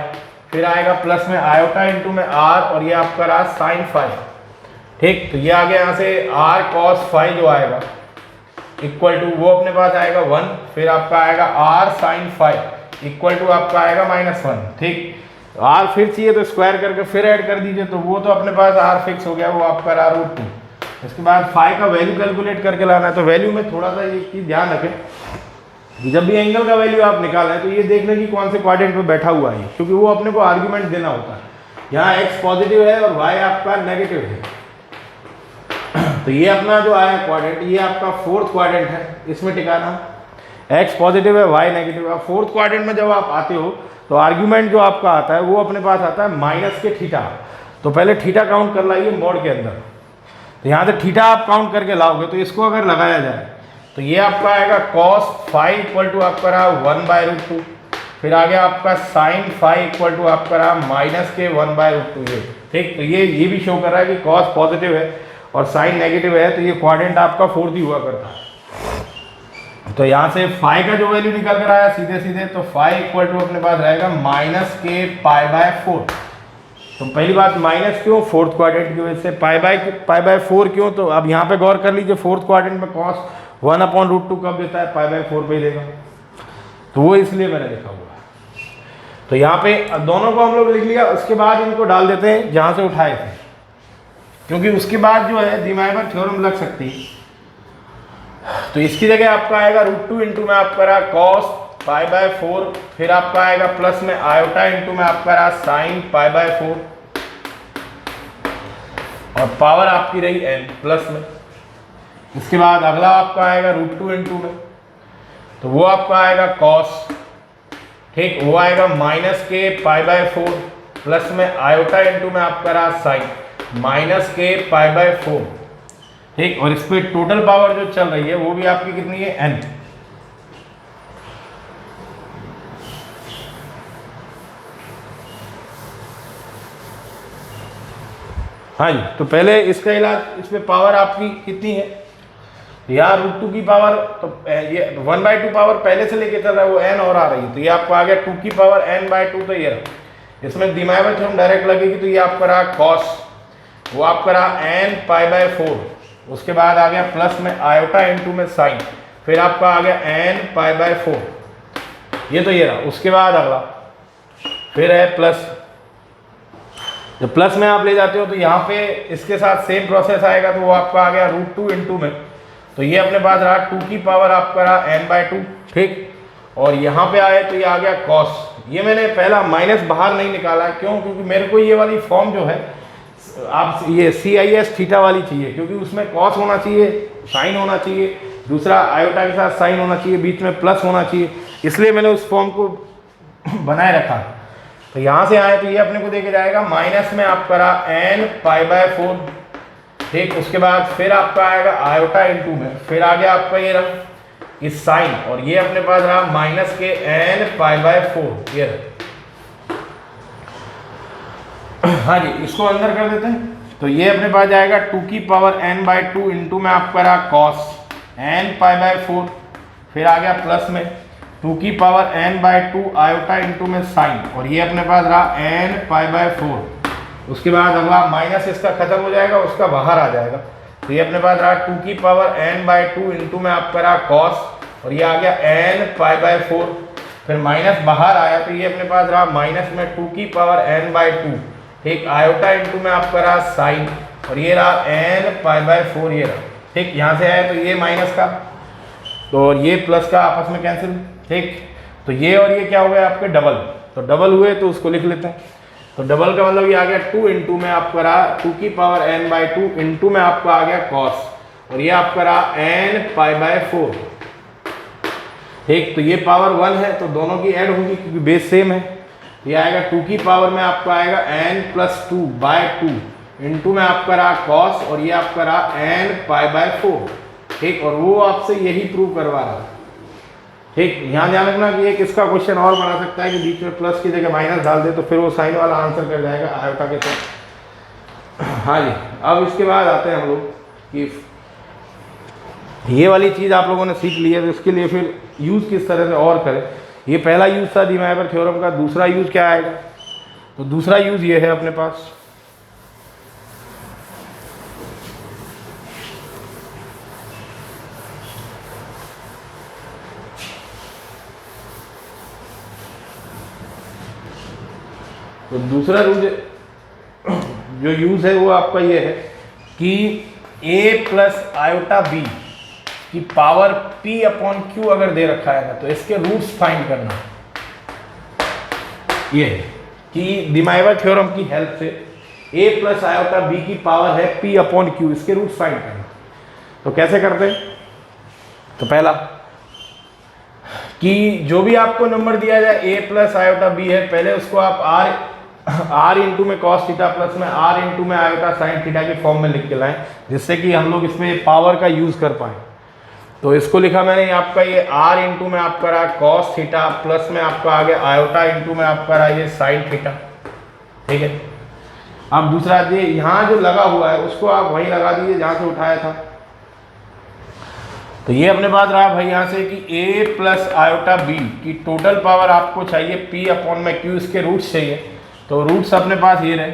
फिर आएगा प्लस में आयोटा इंटू में आर, और ये आपका रहा साइन फाई। ठीक, तो ये आ गया यहाँ से आर कॉस फाई जो आएगा इक्वल टू वो अपने पास आएगा 1, फिर आपका आएगा R sine phi equal to आपका आएगा -1। ठीक, आर फिर चाहिए तो स्क्वायर करके फिर ऐड कर दीजिए, तो वो तो अपने पास आर फिक्स हो गया, वो आपका रहा √2। इसके बाद फाई का वैल्यू कैलकुलेट करके लाना है। तो वैल्यू में थोड़ा सा ये चीज़ ध्यान रखें कि जब भी एंगल का वैल्यू आप निकालें तो ये देख लें कि कौन से क्वाड्रेंट पे बैठा हुआ है, क्योंकि वो अपने को आर्ग्यूमेंट देना होता है। यहाँ एक्स पॉजिटिव है और वाई आपका नेगेटिव है। तो ये अपना जो आया क्वाड्रेंट, ये आपका 4th क्वाड्रेंट है, इसमें टिकाना एक्स पॉजिटिव है वाई नेगेटिव है। 4th क्वाड्रेंट में जब आप आते हो तो आर्ग्यूमेंट जो आपका आता है वो अपने पास आता है माइनस के थीटा। तो पहले थीटा काउंट कर लाइए मोड के अंदर। तो यहाँ से थीटा आप काउंट करके लाओगे तो इसको अगर लगाया जाए तो ये आपका आएगा कॉस फाई इक्वल टू आपका रहा 1/√2, फिर आ गया आपका साइन फाई इक्वल टू आपका रहा माइनस के 1/√2 ये। ठीक, तो ये भी शो कर रहा है कि कॉस पॉजिटिव है और साइन नेगेटिव है, तो ये क्वाड्रेंट आपका 4th ही हुआ करता है। तो यहाँ से फाई का जो वैल्यू निकल कर आया सीधे सीधे, तो फाई इक्वल टू अपने पास रहेगा माइनस के π/4। तो पहली बात माइनस क्यों, 4th क्वाड्रेंट की वजह से। π/4 क्यों, तो अब यहाँ पे गौर कर लीजिए 4th क्वाड्रेंट में कॉस 1/√2 कब देता है, π/4 पे देगा, तो वो इसलिए मैंने लिखा हुआ है। तो यहाँ पे दोनों को हम लोग लिख लिया। उसके बाद इनको डाल देते हैं जहाँ से उठाए थे, क्योंकि उसके बाद जो है दिमाइवर थ्योरम लग सकती है। तो इसकी जगह आपका आएगा √2 इंटू में आपका रहा कॉस π/4, फिर आपका आएगा प्लस में आयोटा इंटू में आपका रहा साइन π/4, और पावर आपकी रही n प्लस में। इसके बाद अगला आपका आएगा √2 इंटू में, तो वो आपका आएगा कॉस। ठीक, वो आएगा माइनस के π/4 प्लस में आयोटा इंटू में आपका रहा साइन माइनस के π/4। ठीक, और इस पर टोटल पावर जो चल रही है वो भी आपकी कितनी है, n। हाँ जी, तो पहले इसका इलाज, इसमें पावर आपकी कितनी है, यहाँ √2 की पावर, तो ये 1/2 पावर पहले से लेके चल रहा है, वो n और आ रही है, तो ये आपका आ गया 2 की पावर n/2। तो ये रहा, इसमें दिमाग थ्योरम डायरेक्ट लगेगी, तो ये आपका रहा कॉस, वो आपका रहा n π/4। उसके बाद आ गया प्लस में आयोटा इंटू में साइन, फिर आपका आ गया n π/4, ये तो ये रहा। उसके बाद अगला फिर है प्लस, जब प्लस में आप ले जाते हो तो यहाँ पे इसके साथ सेम प्रोसेस आएगा, तो वो आपका आ गया √2 इंटू में, तो ये अपने पास रहा 2 की पावर आपका रहा n/2। ठीक, और यहाँ पे आए तो ये आ गया कॉस। ये मैंने पहला माइनस बाहर नहीं निकाला, क्यों, क्योंकि मेरे को ये वाली फॉर्म जो है आप ये CIS थीटा वाली चाहिए, क्योंकि उसमें कॉस होना चाहिए, साइन होना चाहिए, दूसरा आयोटा के साथ साइन होना चाहिए, बीच में प्लस होना चाहिए, इसलिए मैंने उस फॉर्म को बनाए रखा। तो यहाँ से आए तो ये अपने को देके जाएगा माइनस में आपका रहा n π/4। ठीक, उसके बाद फिर आपका आएगा आयोटा इंटू में, फिर आ गया आपका ये रहा इस साइन, और ये अपने पास रहा माइनस के n π/4 ये रहा। हाँ जी, इसको अंदर कर देते हैं, तो ये अपने पास जाएगा 2 की पावर n/2 इंटू में आपका रहा कॉस n π/4, फिर आ गया प्लस में 2 की पावर n/2 आयोटा इंटू में साइन, और ये अपने पास रहा n π/4। उसके बाद अगला माइनस इसका खत्म हो जाएगा, उसका बाहर आ जाएगा, तो ये अपने पास रहा 2 की पावर n/2 इंटू में आपका रहा कॉस, और ये आ गया n π/4। फिर माइनस बाहर आया तो ये अपने पास रहा माइनस में 2 की पावर n/2, ठीक, आयोटा इंटू में आपका रहा साइन, और ये रहा n π/4 ये रहा, ठीक। यहाँ से आया तो ये माइनस का तो और ये प्लस का आपस में कैंसिल, ठीक। तो ये और ये क्या हो गया आपके डबल, तो डबल हुए तो उसको लिख लेते हैं। तो डबल का मतलब ये आ गया 2 इंटू में आपका रहा 2 की पावर n/2 इंटू में आपका आ गया कॉस, और ये आपका रहा n π/4, ठीक। तो ये पावर 1 है तो दोनों की ऐड होगी क्योंकि बेस सेम है। ये आएगा 2 की पावर में आपका आएगा n+2/2 इंटू में आपका रहा कॉस, और ये आपका रहा n π/4, ठीक। और वो आपसे यही प्रूव करवा रहा है, ठीक। यहाँ ध्यान रखना कि एक इसका क्वेश्चन और बना सकता है कि बीच में प्लस की जगह माइनस डाल दे तो फिर वो साइन वाला आंसर कर जाएगा आयोटा के साथ। हाँ जी, अब इसके बाद आते हैं हम लोग कि ये वाली चीज़ आप लोगों ने सीख ली है तो इसके लिए फिर यूज़ किस तरह से और करें। ये पहला यूज़ था डी माइवर थ्योरम का, दूसरा यूज़ क्या आएगा, तो दूसरा यूज़ ये है अपने पास, तो दूसरा जो यूज़ है वो आपका ये है कि a प्लस आयोटा b की पावर p/q अगर दे रखा है ना तो इसके रूट्स फाइंड करना। ये है कि डी माइवर थ्योरम की हेल्प से a प्लस आयोटा b की पावर है p/q, इसके रूट्स फाइंड करना। तो कैसे करते हैं, तो पहला कि जो भी आपको नंबर दिया जाए a प्लस आयोटा b है, पहले उसको आप r इंटू में कॉस थीटा प्लस में r इंटू में आयोटा साइन थीटा के फॉर्म में लिख के लाएं, जिससे कि हम लोग इसमें पावर का यूज़ कर पाएँ। तो इसको लिखा मैंने आपका ये r इंटू में आपका रहा कॉस थीटा प्लस में आपका आ गया आयोटा इंटू में आपका रहा ये साइन थीटा, ठीक है। अब दूसरा ये यहाँ जो लगा हुआ है उसको आप वहीं लगा दीजिए जहाँ से उठाया था। तो ये अपने पास रहा भाई यहाँ से कि a प्लस आयोटा b की टोटल पावर आपको चाहिए p/q, इसके रूट्स चाहिए। तो रूट्स अपने पास ये रहे,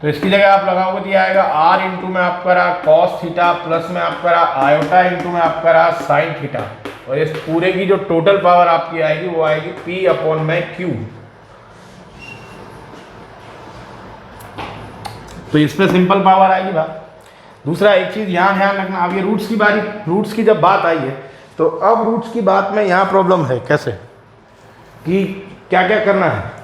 तो इसकी जगह आप लगाओगे तो ये आएगा r इंटू में आपका रहा कॉस थीटा प्लस में आपका रहा आयोटा इंटू में आपका रहा साइन थीटा, और इस पूरे की जो टोटल पावर आपकी आएगी वो आएगी p/q। तो इस पे सिंपल पावर आएगी बात। दूसरा एक चीज़ यहाँ ध्यान रखना, अब ये रूट्स की बारी, रूट्स की जब बात आई है तो अब रूट्स की बात में यहाँ प्रॉब्लम है कैसे कि क्या क्या करना है।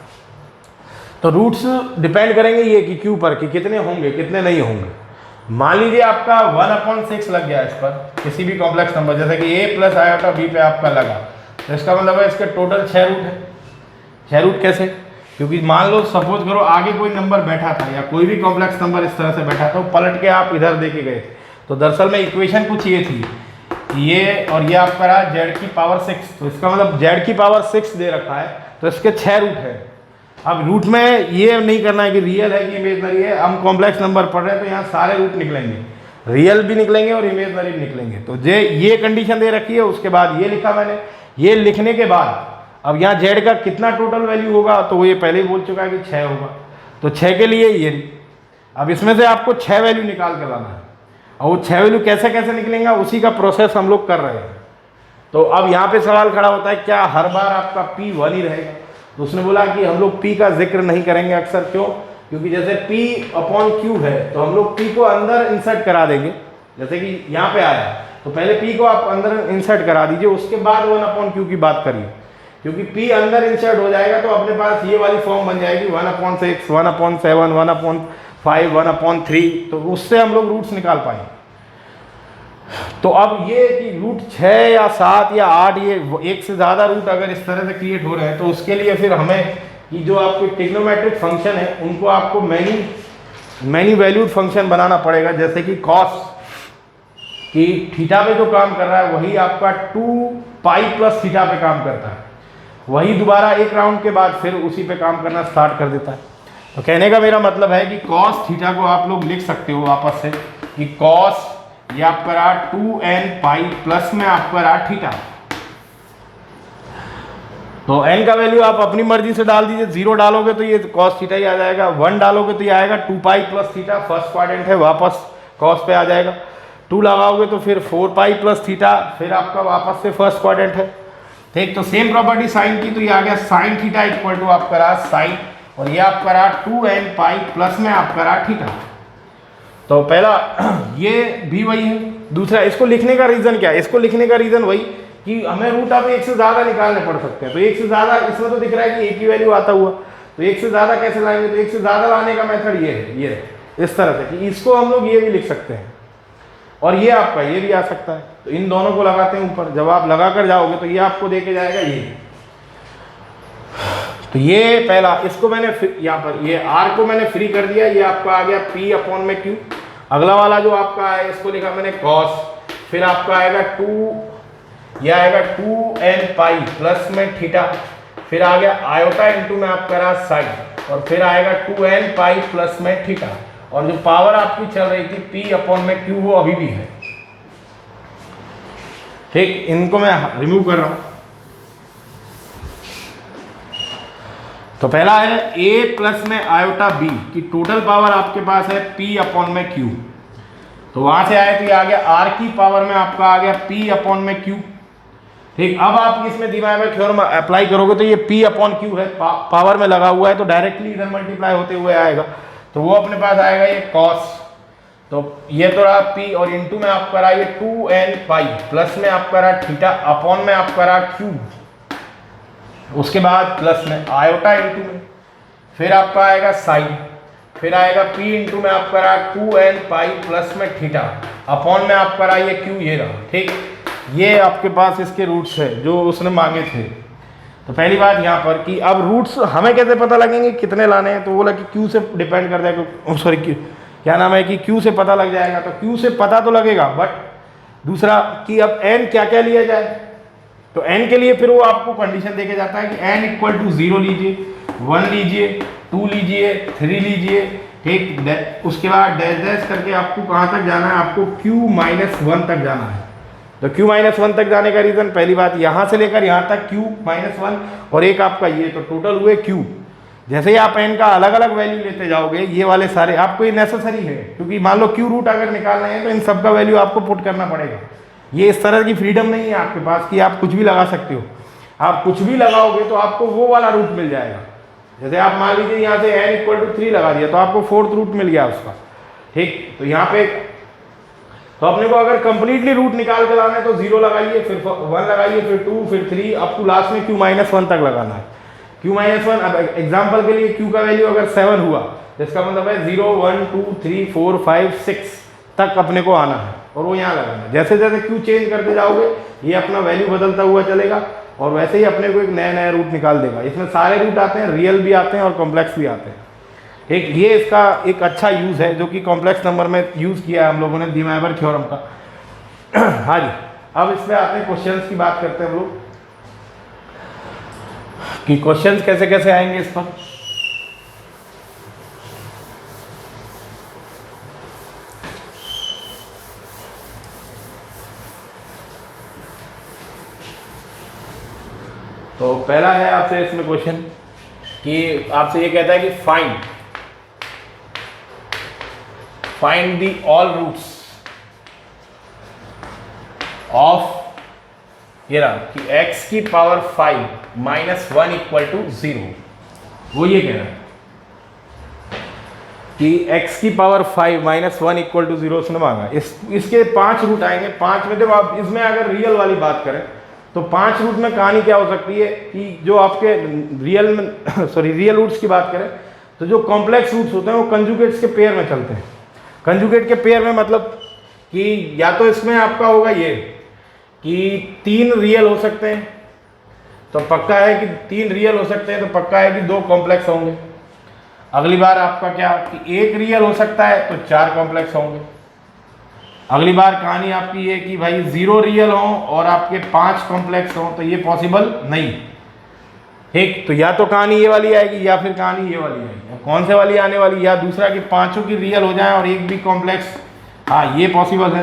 तो रूट्स डिपेंड करेंगे ये कि क्यू पर कि कितने होंगे कितने नहीं होंगे। मान लीजिए आपका 1/6 लग गया इस पर किसी भी कॉम्प्लेक्स नंबर, जैसे कि a प्लस आयोटा b पे आपका लगा, तो इसका मतलब है इसके टोटल 6 रूट है। 6 रूट कैसे, क्योंकि मान लो सपोज करो आगे कोई नंबर बैठा था या कोई भी कॉम्प्लेक्स नंबर इस तरह से बैठा था, पलट के आप इधर देके गए, तो दरअसल में इक्वेशन कुछ ये थी, ये और ये आपका रहा z की पावर 6, तो इसका मतलब z की पावर 6 दे रखा है तो इसके 6 रूट है। अब रूट में ये नहीं करना है कि रियल है कि इमेजनरी है, हम कॉम्प्लेक्स नंबर पढ़ रहे हैं तो यहाँ सारे रूट निकलेंगे, रियल भी निकलेंगे और इमेजनरी भी निकलेंगे। तो ये कंडीशन दे रखी है। उसके बाद ये लिखा मैंने, ये लिखने के बाद अब यहाँ z का कितना टोटल वैल्यू होगा, तो वो ये पहले ही बोल चुका है कि 6 होगा, तो 6 के लिए ये। अब इसमें से आपको 6 वैल्यू निकाल कर लाना है, और वो 6 वैल्यू कैसे कैसे निकलेंगे उसी का प्रोसेस हम लोग कर रहे हैं। तो अब यहाँ पे सवाल खड़ा होता है क्या हर बार आपका p 1 ही रहेगा, तो उसने बोला कि हम लोग p का जिक्र नहीं करेंगे अक्सर। क्यों, क्योंकि जैसे p/q है तो हम लोग p को अंदर इंसर्ट करा देंगे, जैसे कि यहाँ पे आया तो पहले p को आप अंदर इंसर्ट करा दीजिए, उसके बाद 1/q की बात करिए, क्योंकि p अंदर इंसर्ट हो जाएगा तो अपने पास ये वाली फॉर्म बन जाएगी 1/6, 1/7, 1/5, 1/3, तो उससे हम लोग रूट्स निकाल पाएंगे। तो अब ये कि रूट 6 या 7 या 8 ये एक से ज़्यादा रूट अगर इस तरह से क्रिएट हो रहे हैं तो उसके लिए फिर हमें कि जो आपके ट्रिग्नोमेट्रिक फंक्शन है उनको आपको मैनी वैल्यूड फंक्शन बनाना पड़ेगा, जैसे कि कॉस कि थीटा पे जो काम कर रहा है वही आपका 2π+ थीटा पे काम करता है, वही दोबारा एक राउंड के बाद फिर उसी पे काम करना स्टार्ट कर देता है। तो कहने का मेरा मतलब है कि कॉस थीटा को आप लोग लिख सकते हो वापस से कि कॉस ये आपका रहा 2nπ प्लस में आपका रहा थीटा। तो n का वैल्यू आप अपनी मर्जी से डाल दीजिए, 0 डालोगे तो ये कॉस थीटा ही आ जाएगा, 1 डालोगे तो ये आएगा 2π+ थीटा, फर्स्ट क्वाड्रेंट है वापस कॉस पे आ जाएगा, 2 लगाओगे तो फिर 4π+ थीटा, फिर आपका वापस से फर्स्ट क्वाड्रेंट है, ठीक। तो सेम प्रॉपर्टी साइन की, तो ये आ गया साइन थीटा इक्वल टू आपका रहा साइन, और ये आपका रहा 2n पाई प्लस में आपका रहा थीटा। तो पहला ये भी वही है। दूसरा, इसको लिखने का रीजन क्या है? इसको लिखने का रीजन वही कि हमें रूट अब एक से ज़्यादा निकालने पड़ सकते हैं। तो एक से ज़्यादा इसमें तो दिख रहा है कि एक ही वैल्यू आता हुआ, तो एक से ज़्यादा कैसे लाएंगे? तो एक से ज़्यादा लाने का मेथड ये है, ये इस तरह से कि इसको हम लोग ये भी लिख सकते हैं और ये आपका ये भी आ सकता है। तो इन दोनों को लगाते हैं ऊपर, जब आप लगा कर जाओगे तो ये आपको दे के जाएगा ये। तो ये पहला, इसको मैंने यहाँ पर ये r को मैंने फ्री कर दिया, ये आपका आ गया p अपॉन में q। अगला वाला जो आपका है इसको लिखा मैंने cos, फिर आपका आएगा 2, यह आएगा 2n पाई प्लस में थीटा, फिर आ गया आयोटा इंटू में आपका रहा साइन, और फिर आएगा 2n पाई प्लस में थीटा, और जो पावर आपकी चल रही थी p अपॉन में q वो अभी भी है। ठीक, इनको मैं रिमूव कर रहा हूं। तो पहला है a प्लस में आयोटा b की टोटल पावर आपके पास है p अपॉन में q। तो वहां से आए तो ये आ गया r की पावर में आपका आ गया p अपॉन में q। ठीक, अब आप इसमें डिमाइवर थ्योरम अप्लाई करोगे तो ये p अपॉन q है, पावर में लगा हुआ है, तो डायरेक्टली इधर मल्टीप्लाई होते हुए आएगा, तो वो अपने पास आएगा ये cos। तो ये तो रहा p और इंटू में आपका रहा ये 2n पाई प्लस में आपका रहा थीटा अपॉन में आपका रहा q, उसके बाद प्लस में आयोटा इंटू में, फिर आपका आएगा साइन, फिर आएगा p इंटू में आपका रहा 2n पाई प्लस में थीटा अपॉन में आपका रहा ये q, ये रहा। ठीक, ये आपके पास इसके रूट्स है जो उसने मांगे थे। तो पहली बात यहाँ पर कि अब रूट्स हमें कैसे पता लगेंगे कितने लाने हैं? तो बोला कि q से डिपेंड कर जाएगा, सॉरी क्या नाम है कि q से पता लग जाएगा। तो q से पता तो लगेगा, बट दूसरा कि अब n क्या क्या लिया जाए। तो n के लिए फिर वो आपको कंडीशन देके जाता है कि n इक्वल टू 0 लीजिए, 1 लीजिए, 2 लीजिए, 3 लीजिए। ठीक, उसके बाद डैश डैश करके आपको कहाँ तक जाना है? आपको q-1 तक जाना है। तो q-1 तक जाने का रीजन, पहली बात यहाँ से लेकर यहाँ तक q-1 और एक आपका ये, तो टोटल हुए q। जैसे ही आप n का अलग अलग वैल्यू लेते जाओगे, ये वाले सारे आपको ये नेसेसरी है, क्योंकि मान लो q रूट अगर निकालना है तो इन सब का वैल्यू आपको पुट करना पड़ेगा। ये इस तरह की फ्रीडम नहीं है आपके पास कि आप कुछ भी लगा सकते हो। आप कुछ भी लगाओगे तो आपको वो वाला रूट मिल जाएगा। जैसे आप मान लीजिए यहाँ से n इक्वल टू 3 लगा दिया तो आपको 4th रूट मिल गया उसका। ठीक, तो यहाँ पे तो अपने को अगर कंप्लीटली रूट निकाल के लाना है तो 0 लगाइए, फिर 1 लगाइए, फिर 2, फिर 3, अप टू लास्ट में q-1 तक लगाना है। q-1, अब एग्जाम्पल के लिए q का वैल्यू अगर 7 हुआ, जिसका मतलब है 0, 1, 2, 3, 4, 5, 6 तक अपने को आना है और वो यहाँ लगाना है। जैसे जैसे q चेंज करते जाओगे ये अपना वैल्यू बदलता हुआ चलेगा और वैसे ही अपने को एक नया नया रूट निकाल देगा। इसमें सारे रूट आते हैं, रियल भी आते हैं और कॉम्प्लेक्स भी आते हैं। एक ये इसका एक अच्छा यूज़ है जो कि कॉम्प्लेक्स नंबर में यूज़ किया है हम लोगों ने डिमाइवर थ्योरम का। हाँ जी, अब इसमें आते हैं क्वेश्चंस की बात करते हैं हम लोग कि क्वेश्चंस कैसे कैसे आएंगे इस पर। तो पहला है आपसे इसमें क्वेश्चन कि आपसे ये कहता है कि find the all roots of, ये रहा कि x की पावर 5 माइनस 1 इक्वल टू 0। वो ये कह रहा है कि x की पावर 5 माइनस 1 इक्वल टू 0 उसने मांगा। इसके 5 रूट आएंगे। 5 में जब आप इसमें अगर रियल वाली बात करें तो 5 रूट में कहानी क्या हो सकती है कि जो आपके रियल रूट्स की बात करें तो जो कॉम्प्लेक्स रूट्स होते हैं वो कंजुगेट्स के पेयर में चलते हैं। कंजुगेट के पेयर में मतलब कि या तो इसमें आपका होगा ये कि 3 रियल हो सकते हैं तो पक्का है कि 3 रियल हो सकते हैं तो पक्का है कि 2 कॉम्प्लेक्स होंगे। अगली बार आपका क्या कि 1 रियल हो सकता है तो 4 कॉम्प्लेक्स होंगे। अगली बार कहानी आपकी ये कि भाई 0 रियल हो और आपके 5 कॉम्प्लेक्स हो तो ये पॉसिबल नहीं। ठीक, तो या तो कहानी ये वाली आएगी या फिर कहानी ये वाली आएगी। कौन से वाली आने वाली, या दूसरा कि 5 की रियल हो जाए और 1 भी कॉम्प्लेक्स, हाँ ये पॉसिबल है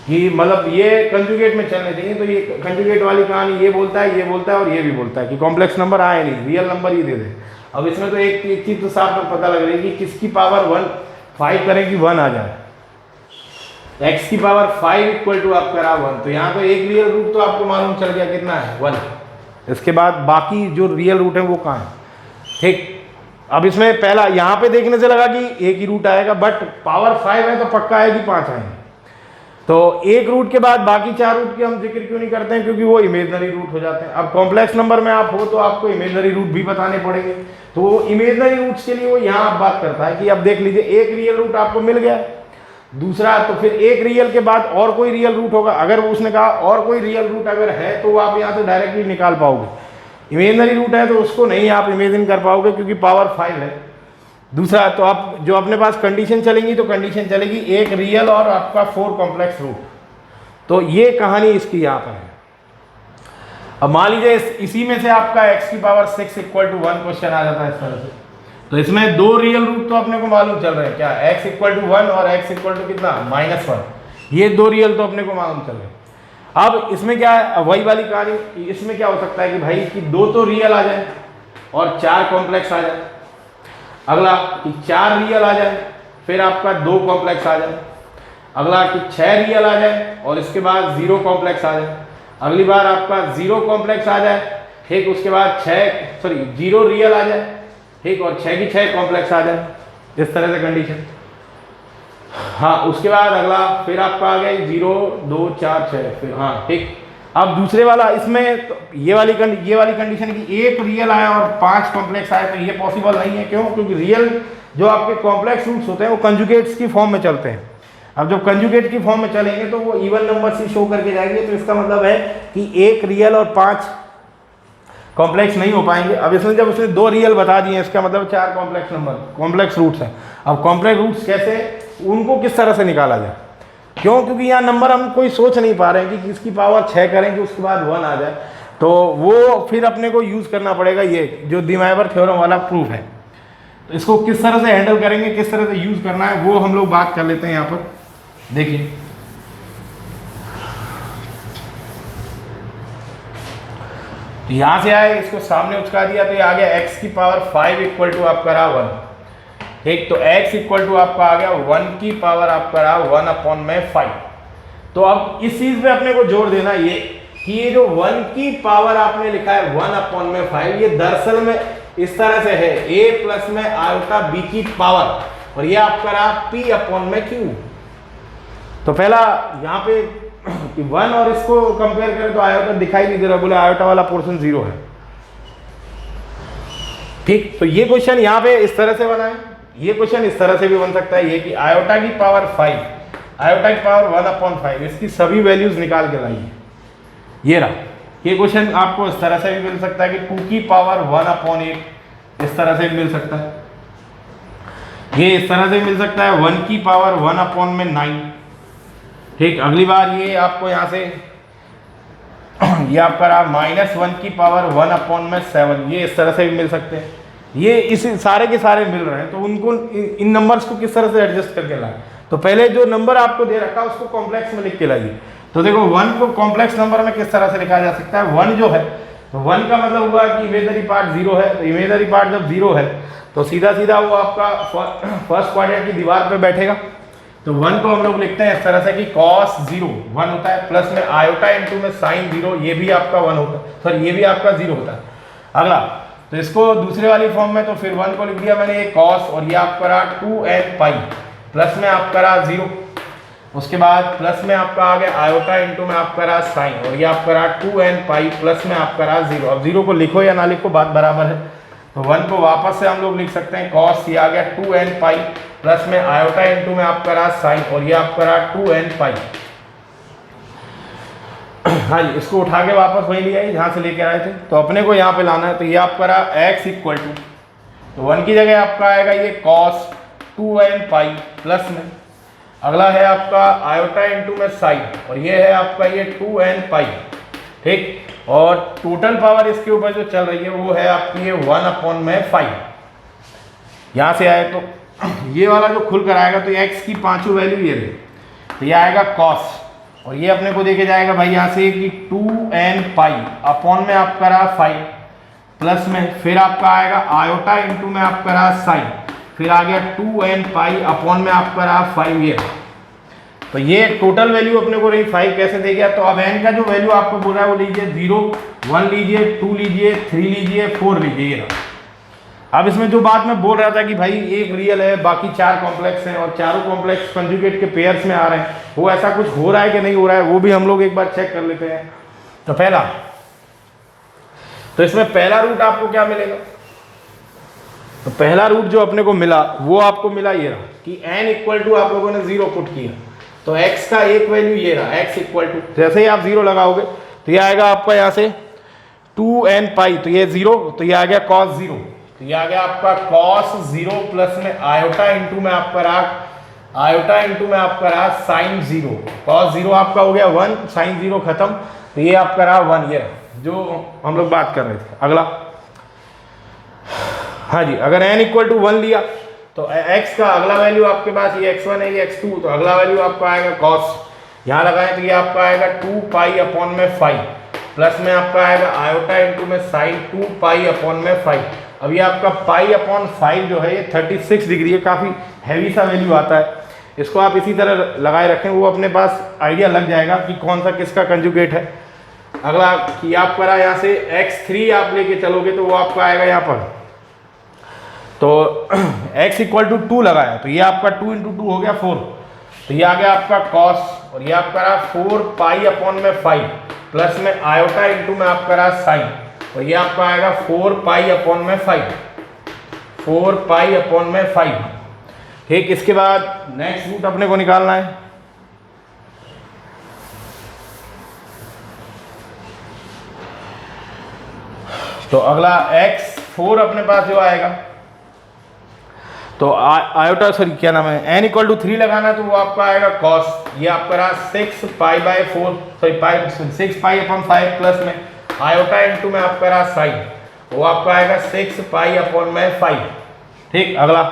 कि मतलब ये कंजुगेट में चलने चाहिए। तो ये कंजुगेट वाली कहानी ये बोलता है और ये भी बोलता है कि कॉम्प्लेक्स नंबर आए नहीं, रियल नंबर ही दे दे। अब इसमें तो एक चीज़ तो साफ में पता लग रही है कि किसकी पावर 5 करें कि 1 आ जाए। x की पावर 5 इक्वल टू आपका रहा 1। तो यहाँ तो एक रियल रूट तो आपको मालूम चल गया कितना है 1। इसके बाद बाकी जो रियल रूट है वो कहाँ है, ठीक। अब इसमें पहला यहाँ पे देखने से लगा कि एक ही रूट आएगा, बट पावर 5 है तो पक्का है कि 5 आएंगे। तो एक रूट के बाद बाकी 4 रूट की हम जिक्र क्यों नहीं करते हैं, क्योंकि वो इमेजनरी रूट हो जाते हैं। अब कॉम्प्लेक्स नंबर में आप हो तो आपको इमेजनरी रूट भी बताने पड़ेंगे। तो इमेजनरी रूट्स के लिए वो यहाँ आप बात करता है कि अब देख लीजिए एक रियल रूट आपको मिल गया, दूसरा तो फिर एक रियल के बाद और कोई रियल रूट होगा। अगर वो उसने कहा और कोई रियल रूट अगर है तो वो आप यहाँ से डायरेक्टली निकाल पाओगे। इमेजनरी रूट है तो उसको नहीं आप इमेजिन कर पाओगे क्योंकि पावर 5 है। दूसरा तो आप जो अपने पास कंडीशन चलेंगी तो कंडीशन चलेगी एक रियल और आपका 4 कॉम्प्लेक्स रूट। तो ये कहानी इसकी यहाँ पर है। अब मान लीजिए इसी में से आपका x की पावर 6 इक्वल टू 1 क्वेश्चन आ जाता है इस तरह से। तो इसमें 2 रियल रूट तो अपने को मालूम चल रहे हैं, क्या x इक्वल टू 1 और x इक्वल टू कितना -1। ये 2 रियल तो अपने को मालूम चल रहे हैं। अब इसमें क्या है, वही वाली कहानी, इसमें क्या हो सकता है कि भाई कि 2 तो रियल आ जाए और 4 कॉम्प्लेक्स आ जाए। अगला कि 4 रियल आ जाए फिर आपका 2 कॉम्प्लेक्स आ जाए। अगला कि 6 रियल आ जाए और इसके बाद 0 कॉम्प्लेक्स आ जाए। अगली बार आपका 0 कॉम्प्लेक्स आ जाए, ठीक। उसके बाद 0 रियल आ जाए, ठीक, और 6 की 6 कॉम्प्लेक्स आ जाए, इस तरह से कंडीशन। हाँ, उसके बाद अगला फिर आपका आ गया 0 2 4 6 फिर, हाँ ठीक। अब दूसरे वाला इसमें तो ये वाली कंडीशन की एक रियल आया और 5 कॉम्प्लेक्स आए, तो ये पॉसिबल नहीं है। क्यों? क्योंकि रियल जो आपके कॉम्प्लेक्स रूट्स होते हैं वो कंजुगेट्स की फॉर्म में चलते हैं। अब जब कंजुगेट की फॉर्म में चलेंगे तो वो इवन नंबर से शो करके जाएंगे। तो इसका मतलब है कि एक रियल और 5 कॉम्प्लेक्स नहीं हो पाएंगे। अब इसमें जब उसने 2 रियल बता दिए, इसका मतलब 4 कॉम्प्लेक्स रूट्स हैं। अब कॉम्प्लेक्स रूट्स कैसे, उनको किस तरह से निकाला जाए? क्यों? क्योंकि यहाँ नंबर हम कोई सोच नहीं पा रहे हैं कि इसकी पावर 6 करें कि उसके बाद 1 आ जाए। तो वो फिर अपने को यूज़ करना पड़ेगा ये जो दिमाइवर थ्योरम वाला प्रूफ है। तो इसको किस तरह से हैंडल करेंगे, किस तरह से यूज़ करना है, वो हम लोग बात कर लेते हैं। यहाँ पर देखिए, तो यहाँ से आए, इसको सामने उचका दिया तो ये आ गया x की पावर 5 इक्वल टू आपका रहा 1, ठीक। तो x इक्वल टू आपका आ गया 1 की पावर आपका रहा 1/5। तो अब इस चीज पे अपने को जोर देना ये कि ये जो 1 की पावर आपने लिखा है 1/5, ये दरअसल में इस तरह से है a प्लस में आयोटा b की पावर, और ये आपका रहा p/q। तो पहला यहाँ पे 1 और इसको कंपेयर करें तो आयोटा दिखाई नहीं दे रहा, बोले आयोटा वाला पोर्शन 0 है, ठीक। तो ये क्वेश्चन यहाँ पे इस तरह से बना है। ये क्वेश्चन इस तरह से भी बन सकता है, ये कि आयोटा की पावर 5, आयोटा की पावर 1/5, इसकी सभी वैल्यूज निकाल के लाइए। ये रहा, ये क्वेश्चन आपको इस तरह से भी मिल सकता है कि 2 की पावर 1/8, इस तरह से भी मिल सकता है। ये इस तरह से मिल सकता है 1 की पावर 1/9, ठीक। अगली बार ये आपको यहाँ से ये आपका रहा -1 की पावर 1/7, ये इस तरह से भी मिल सकते हैं। ये इस सारे के सारे मिल रहे हैं, तो उनको इन नंबर्स को किस तरह से एडजस्ट करके लाए। तो पहले जो नंबर आपको दे रखा है उसको कॉम्प्लेक्स में लिख के लाइए। तो देखो 1 को कॉम्प्लेक्स नंबर में किस तरह से लिखा जा सकता है। 1 जो है, तो 1 का मतलब हुआ कि इमेजनरी पार्ट 0 है। तो इमेजनरी पार्ट जब 0 है तो सीधा सीधा वो आपका फर्स्ट क्वाड्रेंट की दीवार पे बैठेगा। तो 1 को हम लोग लिखते हैं इस तरह से कि cos 0 1 होता है, प्लस में आयोटा इंटू में sin 0, ये भी आपका 1 होता है, सॉरी ये भी आपका 0 होता है। अगला, तो इसको दूसरे वाली फॉर्म में तो फिर 1 को लिख दिया मैंने ये cos, और ये आपका रहा 2n पाई, प्लस में आपका रहा 0, उसके बाद प्लस में आपका आ गया आयोटा इंटू में आपका रहा साइन, और ये आपका रहा 2n पाई, प्लस में आपका रहा 0। अब 0 को लिखो या ना लिखो बात बराबर है। तो 1 को वापस से हम लोग लिख सकते हैं cos, ये आ गया 2n पाई, प्लस में आयोटा इंटू में आपका रहा साइन, और ये आपका रहा 2n पाई। हाँ जी, इसको उठा के वापस वही ले आइए जहाँ से लेके आए थे। तो अपने को यहाँ पे लाना है, तो ये आपका रहा x इक्वल टू, तो 1 की जगह आपका आएगा ये cos 2n पाई, प्लस में अगला है आपका आयोटा इंटू में साइन, और ये है आपका ये 2n पाई, ठीक। और टोटल पावर इसके ऊपर जो चल रही है वो है आपकी ये 1/5। यहाँ से आए तो ये वाला जो खुल कर आएगा तो x की पांचों वैल्यू ये रही, तो ये आएगा cos, और ये अपने को देके जाएगा भाई यहाँ से कि 2n पाई अपॉन में आपका रहा 5, प्लस में फिर आपका आएगा आयोटा इंटू में आपका रहा साइन, फिर आ गया 2n पाई अपॉन में आपका रहा 5, ये तो ये टोटल वैल्यू अपने को रही 5 कैसे दे गया। तो अब n का जो वैल्यू आपको बोल रहा है वो लीजिए 0, 1 लीजिए, 2 लीजिए, 3 लीजिए, 4 लीजिए, ये रहा। अब इसमें जो बात मैं बोल रहा था कि भाई एक रियल है, बाकी 4 कॉम्प्लेक्स हैं और चारों कॉम्प्लेक्स कंजुगेट के पेयर्स में आ रहे हैं, वो ऐसा कुछ हो रहा है कि नहीं हो रहा है वो भी हम लोग एक बार चेक कर लेते हैं। तो पहला, तो इसमें पहला रूट आपको क्या मिलेगा, तो पहला रूट जो अपने को मिला वो आपको मिला ये रहा कि n इक्वल टू आप लोगों ने 0 पुट किया, तो x का एक वैल्यू ये रहा, x इक्वल टू जैसे ही आप 0 लगाओगे तो ये आएगा आपका यहाँ से 2n पाई, तो ये 0, तो ये आ गया cos 0, तो ये आ गया आपका cos 0 प्लस में आयोटा इंटू में आपका रहा आयोटा इंटू में आपका रहा साइन 0, cos 0 आपका हो गया 1, साइन 0 खत्म, तो ये आपका रहा 1, ये रहा जो हम लोग बात कर रहे थे। अगला, हाँ जी, अगर n इक्वल टू 1 लिया तो x का अगला वैल्यू आपके पास ये x1 है, ये x2, तो अगला वैल्यू आपका आएगा cos, यहाँ लगाएं तो ये आपका आएगा 2 पाई अपॉन में 5 प्लस में आपका आएगा आयोटा इंटू में साइन 2 पाई अपॉन में 5। अब ये आपका पाई अपॉन 5 जो है ये 36 डिग्री है, काफ़ी हैवी सा वैल्यू आता है। इसको आप इसी तरह लगाए रखें, वो अपने पास आइडिया लग जाएगा कि कौन सा किसका कंजुगेट है। अगला कि आप करा यहाँ से x3 आप लेके चलोगे तो वो आपका आएगा यहाँ पर, तो x इक्वल टू 2 लगाया तो ये आपका 2 इंटू 2 हो गया 4, तो ये आ गया आपका cos, और ये आपका रहा 4 पाई अपॉन में 5 प्लस में आयोटा इंटू में आपका रहा साइन, और ये आपका आएगा 4 पाई अपॉन में 5, 4 पाई अपॉन में 5। ठीक, इसके बाद नेक्स्ट रूट अपने को निकालना है। तो अगला x4 अपने पास जो आएगा, तो आयोटा सॉरी क्या नाम है n इक्वल टू 3 लगाना है तो वो आपका आएगा cos, ये आपका रहा 6 pi by 4 sorry 6 pi upon 5 plus में आयोटा इंटू में आपका रहा साइन, वो आपका आएगा 6 पाई अपॉन में 5। ठीक, अगला,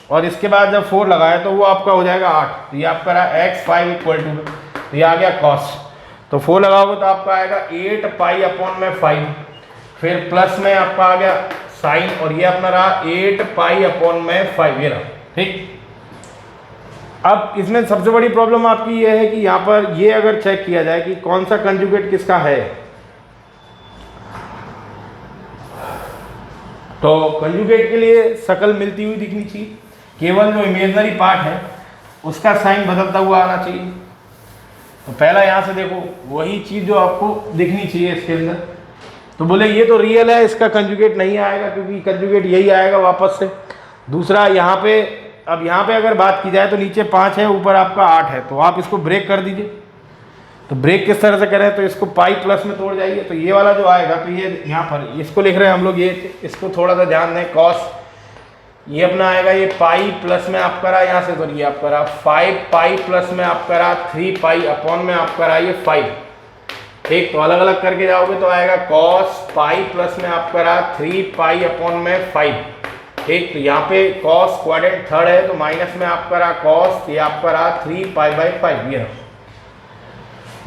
और इसके बाद जब 4 लगाया तो वो आपका हो जाएगा 8, तो ये आपका रहा x5 इक्वल टू, तो ये आ गया cos, तो 4 लगाओगे तो आपका आएगा 8 पाई अपॉन में 5, फिर प्लस में आपका आ गया साइन, और ये अपना रहा 8 पाई अपॉन में 5, ये रहा। ठीक, अब इसमें सबसे बड़ी प्रॉब्लम आपकी ये है कि यहाँ पर ये अगर चेक किया जाए कि कौन सा कंजुगेट किसका है, तो कंजुगेट के लिए शकल मिलती हुई दिखनी चाहिए, केवल जो इमेजनरी पार्ट है उसका साइन बदलता हुआ आना चाहिए। तो पहला यहाँ से देखो वही चीज़ जो आपको दिखनी चाहिए इसके अंदर, तो बोले ये तो रियल है, इसका कंजुगेट नहीं आएगा क्योंकि कंजुगेट यही आएगा वापस से। दूसरा यहाँ पे, अब यहाँ पे अगर बात की जाए तो नीचे 5 है, ऊपर आपका 8 है, तो आप इसको ब्रेक कर दीजिए। तो ब्रेक किस तरह से करें, तो इसको पाई प्लस में तोड़ जाइए, तो ये वाला जो आएगा, तो ये यहाँ पर इसको लिख रहे हैं हम लोग, ये इसको थोड़ा सा ध्यान दें, कॉस ये अपना आएगा ये पाई प्लस में आपका रहा यहाँ से, तो ये आपका रहा 5 पाई प्लस में आपका रहा 3 पाई अपॉन में आपका रहा ये 5। ठीक, तो अलग अलग करके जाओगे तो आएगा कॉस पाई प्लस में आपका रहा 3 पाई अपॉन में 5। ठीक, तो यहाँ पे कॉस क्वाड्रेंट थर्ड है तो माइनस में आपका रहा कॉस, ये आपका रहा 3 पाई बाई 5, ये रहा,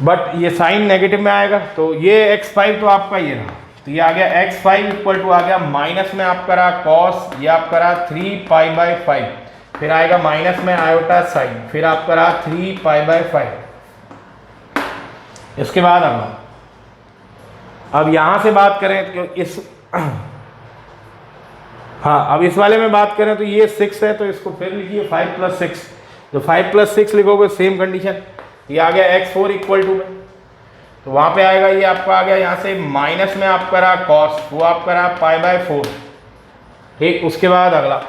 बट ये साइन नेगेटिव में आएगा, तो ये x5 तो आपका ये रहा, तो ये आ गया x5 इक्वल टू आ गया माइनस में आपका रहा कॉस, ये आपका रहा 3 पाई बाई 5, फिर आएगा माइनस में आयोटा साइन, फिर आपका रहा 3 पाई बाई 5। इसके बाद अब यहाँ से बात करें तो इस हाँ, अब इस वाले में बात करें तो ये 6 है, तो इसको फिर लिखिए 5 प्लस 6, जो 5 प्लस 6 लिखोगे सेम कंडीशन, ये आ गया x4 इक्वल टू में, तो वहाँ पे आएगा ये आपका आ गया यहाँ से माइनस में आपका रहा कॉस, वो आपका रहा पाई बाय 4। ठीक, उसके बाद अगला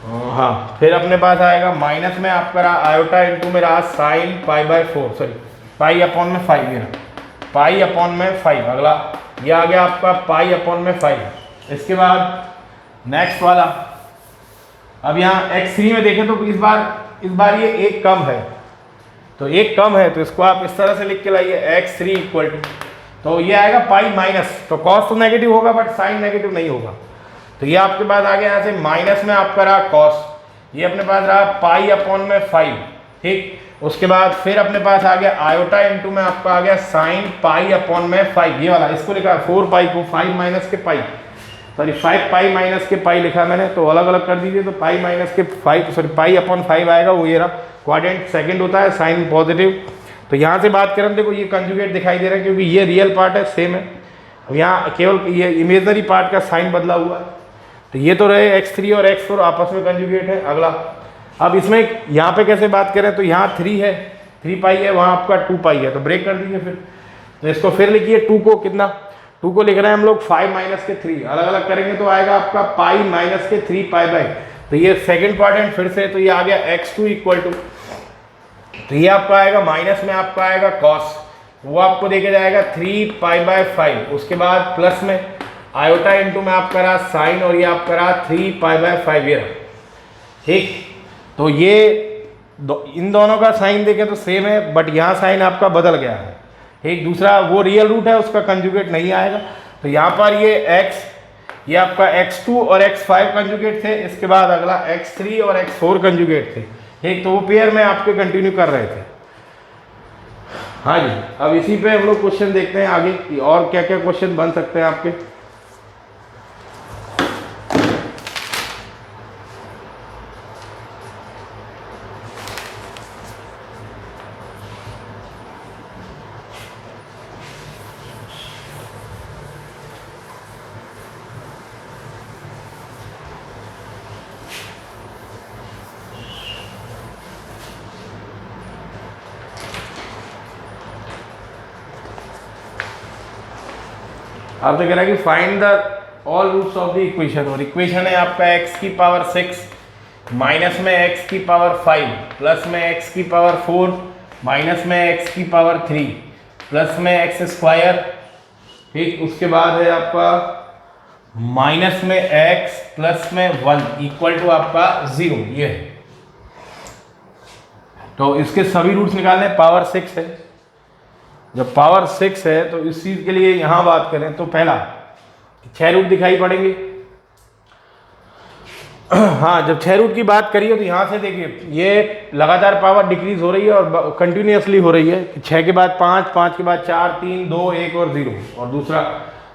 हाँ, फिर अपने पास आएगा माइनस में आपका रहा आयोटा इंटू में रहा sine pi by 4 sorry pi upon में 5, ये रहा पाई अपॉन में 5। अगला ये आ गया आपका पाई अपॉन में 5। इसके बाद नेक्स्ट वाला, अब यहाँ x3 में देखें तो इस बार ये एक कम है, तो एक कम है तो इसको आप इस तरह से लिख के लाइए x3 इक्वल टू, तो ये आएगा पाई माइनस, तो कॉस तो नेगेटिव होगा बट साइन नेगेटिव नहीं होगा, तो ये आपके पास आ गया यहाँ से माइनस में आपका रहा कॉस, ये अपने पास रहा पाई अपॉन में 5। ठीक, उसके बाद फिर अपने पास आ गया आयोटा इंटू में आपका आ गया साइन पाई अपॉन में 5, ये वाला इसको लिखा 4 पाई को 5 माइनस के पाई, सॉरी 5 पाई माइनस के पाई लिखा है मैंने, तो अलग अलग कर दीजिए। तो पाई माइनस के 5 सॉरी पाई अपॉन 5 आएगा, वो ये रहा। क्वाड्रेंट सेकंड होता है, साइन पॉजिटिव। तो यहाँ से बात करें, देखो ये कंजुगेट दिखाई दे रहा है क्योंकि ये रियल पार्ट है, सेम है। अब यहाँ केवल ये इमेजनरी पार्ट का साइन बदला हुआ है। तो ये तो रहे x3 और x4 आपस में कंजुगेट है। अगला, अब इसमें यहाँ पे कैसे बात करें, तो यहाँ 3 है, 3 पाई है, वहाँ आपका 2 पाई है, तो ब्रेक कर दीजिए फिर। तो इसको फिर लिखिए, 2 को कितना, 2 को लिख रहे हैं हम लोग 5 माइनस के 3, अलग अलग करेंगे तो आएगा आपका पाई माइनस के 3 पाई बाई। तो ये सेकंड क्वाड्रेंट फिर से, तो ये आ गया x2 इक्वल टू, तो ये आपका आएगा माइनस में आपका आएगा कॉस, वो आपको देके जाएगा 3 पाई बाय 5। उसके बाद प्लस में आयोटा इंटू में आपका रहा साइन, और ये आपका रहा 3 पाई बाय 5 ये रहा। ठीक, तो ये इन दोनों का साइन देखें तो सेम है, बट यहाँ साइन आपका बदल गया है। ठीक, दूसरा वो रियल रूट है, उसका कंजुगेट नहीं आएगा। तो यहाँ पर ये x, ये आपका x2 और x5 कंजुगेट थे। इसके बाद अगला x3 और x4 कंजुगेट थे। ठीक, तो वो पेयर में आपके कंटिन्यू कर रहे थे। हाँ जी, अब इसी पे हम लोग क्वेश्चन देखते हैं आगे कि और क्या क्या क्वेश्चन बन सकते हैं आपके। आपसे कह रहा है कि find the all roots of the equation, और इक्वेशन है आपका x की पावर 6 माइनस में x की पावर 5 प्लस में x की पावर 4 माइनस में x की पावर 3 प्लस में x स्क्वायर। ठीक, उसके बाद है आपका माइनस में x प्लस में 1 इक्वल टू आपका 0। ये है, तो इसके सभी रूट्स निकालने, पावर 6 है। जब पावर 6 है तो इस चीज के लिए यहां बात करें तो पहला 6 रूट दिखाई पड़ेंगे। हाँ, जब 6 रूट की बात करिए तो यहां से देखिए ये लगातार पावर डिक्रीज हो रही है और कंटिन्यूसली हो रही है। 6 के बाद 5, 5 के बाद 4, 3, 2, 1 और 0। और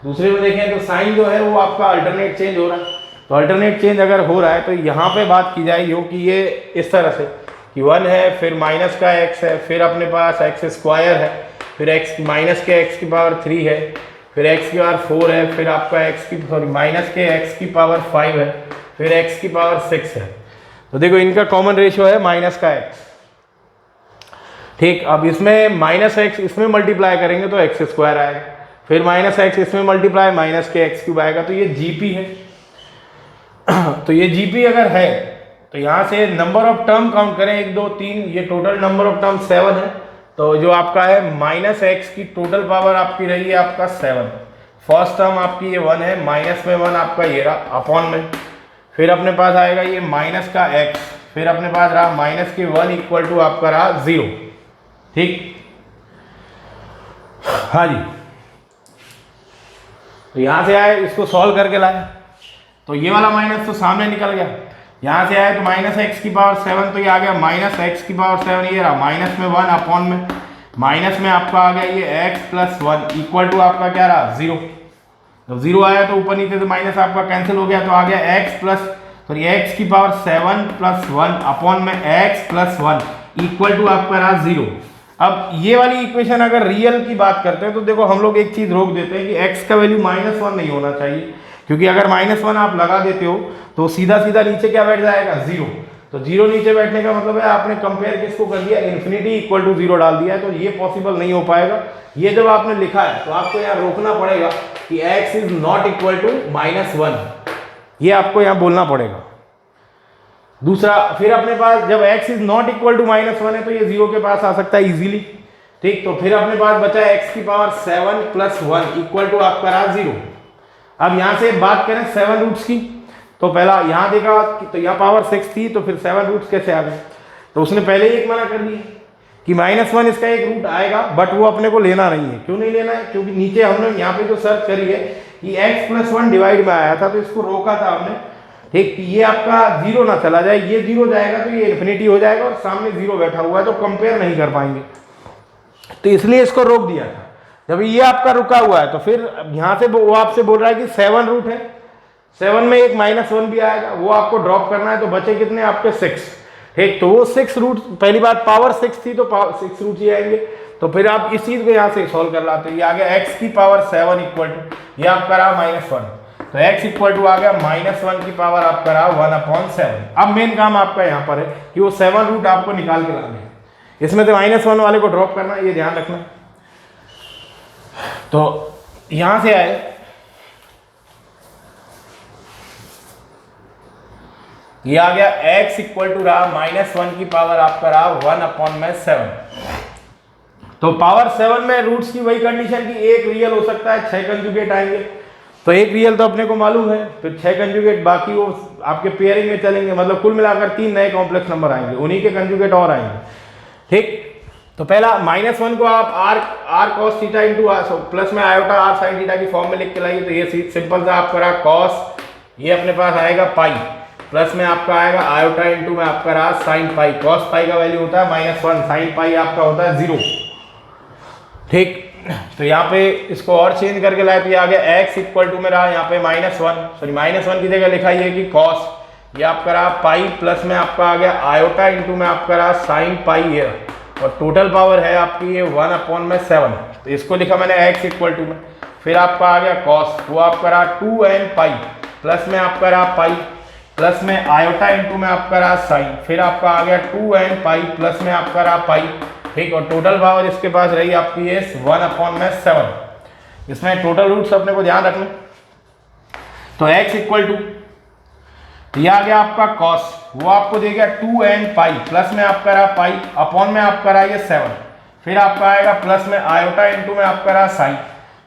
दूसरे में देखें तो साइन जो है वो आपका अल्टरनेट चेंज हो रहा है। तो अल्टरनेट चेंज अगर हो रहा है तो यहाँ पे बात की जाएगी हो कि ये इस तरह से कि 1 है, फिर माइनस का x है, फिर अपने पास x स्क्वायर है, फिर x माइनस के x की पावर 3 है, फिर x की पावर 4 है, फिर आपका x की सॉरी माइनस के x की पावर 5 है, फिर x की पावर 6 है। तो देखो इनका कॉमन रेशियो है माइनस का x। ठीक, अब इसमें माइनस x इसमें मल्टीप्लाई करेंगे तो x स्क्वायर आएगा, फिर माइनस x इसमें मल्टीप्लाई माइनस के x क्यूब आएगा। तो ये GP है। तो ये GP अगर है तो यहाँ से नंबर ऑफ टर्म काउंट करें, 1 2 3, ये टोटल नंबर ऑफ टर्म 7 है। तो जो आपका है माइनस x की टोटल पावर आपकी रही है आपका 7। फर्स्ट टर्म आपकी ये 1 है, माइनस में 1 आपका ये रहा अपॉन में, फिर अपने पास आएगा ये माइनस का x, फिर अपने पास रहा माइनस के 1 इक्वल टू आपका रहा 0। ठीक, हाँ जी, तो यहां से आए इसको सॉल्व करके लाए तो ये वाला माइनस तो सामने निकल गया। यहाँ से आए तो माइनस एक्स की पावर 7, तो ये आ गया माइनस एक्स की पावर 7, ये रहा माइनस में 1 अपॉन में माइनस में आपका आ गया ये x प्लस 1 इक्वल टू आपका क्या रहा 0। जब 0 आया तो ऊपर नीचे से माइनस आपका कैंसिल हो गया, तो आ गया x प्लस सॉरी x की पावर 7 प्लस 1 अपॉन में x प्लस 1 इक्वल टू आपका रहा 0। अब ये वाली इक्वेशन अगर रियल की बात करते हैं तो देखो हम लोग एक चीज रोक देते हैं कि x का वैल्यू -1 नहीं होना चाहिए, क्योंकि अगर -1 आप लगा देते हो तो सीधा सीधा नीचे क्या बैठ जाएगा 0। तो 0 नीचे बैठने का मतलब है आपने कंपेयर किसको कर दिया, इन्फिनिटी इक्वल टू 0 डाल दिया है, तो ये पॉसिबल नहीं हो पाएगा। ये जब आपने लिखा है तो आपको यहाँ रोकना पड़ेगा कि x is not equal to -1, ये आपको यहाँ बोलना पड़ेगा। दूसरा, फिर अपने पास जब x is not equal to -1 है तो ये 0 के पास आ सकता है इजीली। ठीक, तो फिर अपने पास बचा x की पावर 7 प्लस 1 इक्वल टू आपका रहा 0। अब यहाँ से बात करें 7 रूट्स की, तो पहला यहाँ देखा तो यहाँ पावर 6 थी, तो फिर 7 रूट्स कैसे आ गए, तो उसने पहले ही एक मना कर दिया कि -1 इसका एक रूट आएगा, बट वो अपने को लेना नहीं है। क्यों नहीं लेना है, क्योंकि नीचे हमने यहाँ पे जो सर्च करी है कि x प्लस 1 डिवाइड में आया था, तो इसको रोका था हमने। ठीक, ये आपका 0 ना चला जाए, ये 0 जाएगा तो ये इन्फिनिटी हो जाएगा और सामने 0 बैठा हुआ है तो कंपेयर नहीं कर पाएंगे, तो इसलिए इसको रोक दिया था। जब ये आपका रुका हुआ है तो फिर यहाँ से वो आपसे बोल रहा है कि 7 रूट है, 7 में एक -1 भी आएगा, वो आपको ड्रॉप करना है, तो बचे कितने आपके 6। ठीक, तो वो 6 रूट, पहली बात पावर 6 थी तो 6 रूट ही आएंगे। तो फिर आप इस चीज को यहाँ से सॉल्व कर लाते हो। ये आ गया x की पावर 7 इक्वल टू, ये आपका रहा -1, तो x इक्वल टू आ गया -1 की पावर आपका रहा 1/7। अब मेन काम आपका यहाँ पर है कि वो 7 रूट आपको निकाल के लाने हैं, इसमें से -1 वाले को ड्रॉप करना, ये ध्यान रखना। तो यहां से आए, ये आ गया x इक्वल टू रहा -1 की पावर आपका रहा 1/7। तो पावर 7 में रूट्स की वही कंडीशन की एक रियल हो सकता है, 6 कंजुगेट आएंगे, तो एक रियल तो अपने को मालूम है, फिर 6 कंजुगेट बाकी वो आपके पेयरिंग में चलेंगे, मतलब कुल मिलाकर 3 नए कॉम्प्लेक्स नंबर आएंगे, उन्हीं के कंजुगेट और आएंगे। ठीक, तो पहला -1 को आप r cos theta into plus में आयोटा r sin थीटा की फॉर्म में लिख के लाइए, तो ये सिंपल सा आपका रहा cos, ये अपने पास आएगा पाई, प्लस में आपका आएगा आयोटा इंटू में आपका रहा साइन पाई। cos पाई का वैल्यू होता है -1, साइन पाई आपका होता है 0। ठीक, तो यहाँ पे इसको और चेंज करके लाए, तो ये आ गया x इक्वल टू में रहा यहाँ पे -1 की जगह लिखा ये कि cos, ये आपका रहा पाई, प्लस में आपका आ गया आयोटा इंटू में आपका रहा साइन पाई है, और टोटल पावर है आपकी ये 1/7। तो इसको लिखा मैंने x इक्वल टू में, फिर आपका आ गया cos, वो आपका रहा 2n पाई, प्लस में आपका रहा पाई, प्लस में आयोटा इंटू में आपका रहा साइन, फिर आपका आ गया 2n पाई, प्लस में आपका रहा पाई। ठीक, और टोटल पावर इसके पास रही आपकी ये 1/7। इसमें टोटल रूट्स अपने को ध्यान रखना। तो x इक्वल टू, ये आ गया आपका cos, वो आपको दे गया 2n पाई, प्लस में आपका रहा पाई, अपॉन में आपका रहा ये 7, फिर आपका आएगा प्लस में आयोटा इंटू में आपका रहा साइन,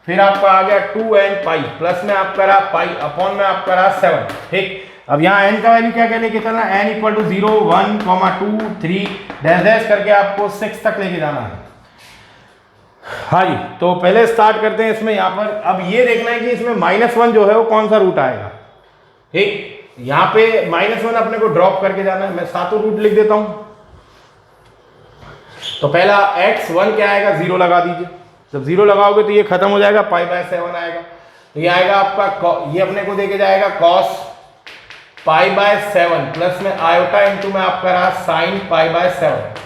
फिर आपका आ गया 2n पाई, प्लस में आपका रहा पाई, अपॉन में आपका रहा 7। ठीक, अब यहाँ n का वैल्यू क्या क्या लेके चलना, n equal to 0, 1, 2, 3 dash dash करके आपको 6 तक लेके जाना है। हाँ जी, तो पहले स्टार्ट करते हैं इसमें। यहाँ पर अब ये देखना है कि इसमें -1 जो है वो कौन सा रूट आएगा। ठीक, यहाँ पे -1 अपने को ड्रॉप करके जाना है, मैं सातों रूट लिख देता हूं। तो पहला x1 क्या आएगा, 0 लगा दीजिए, जब 0 लगाओगे तो ये खत्म हो जाएगा, π/7 आएगा। तो ये आएगा आपका, ये अपने को देके जाएगा cos π/7, प्लस में आयोटा इंटू में आपका रहा साइन π/7।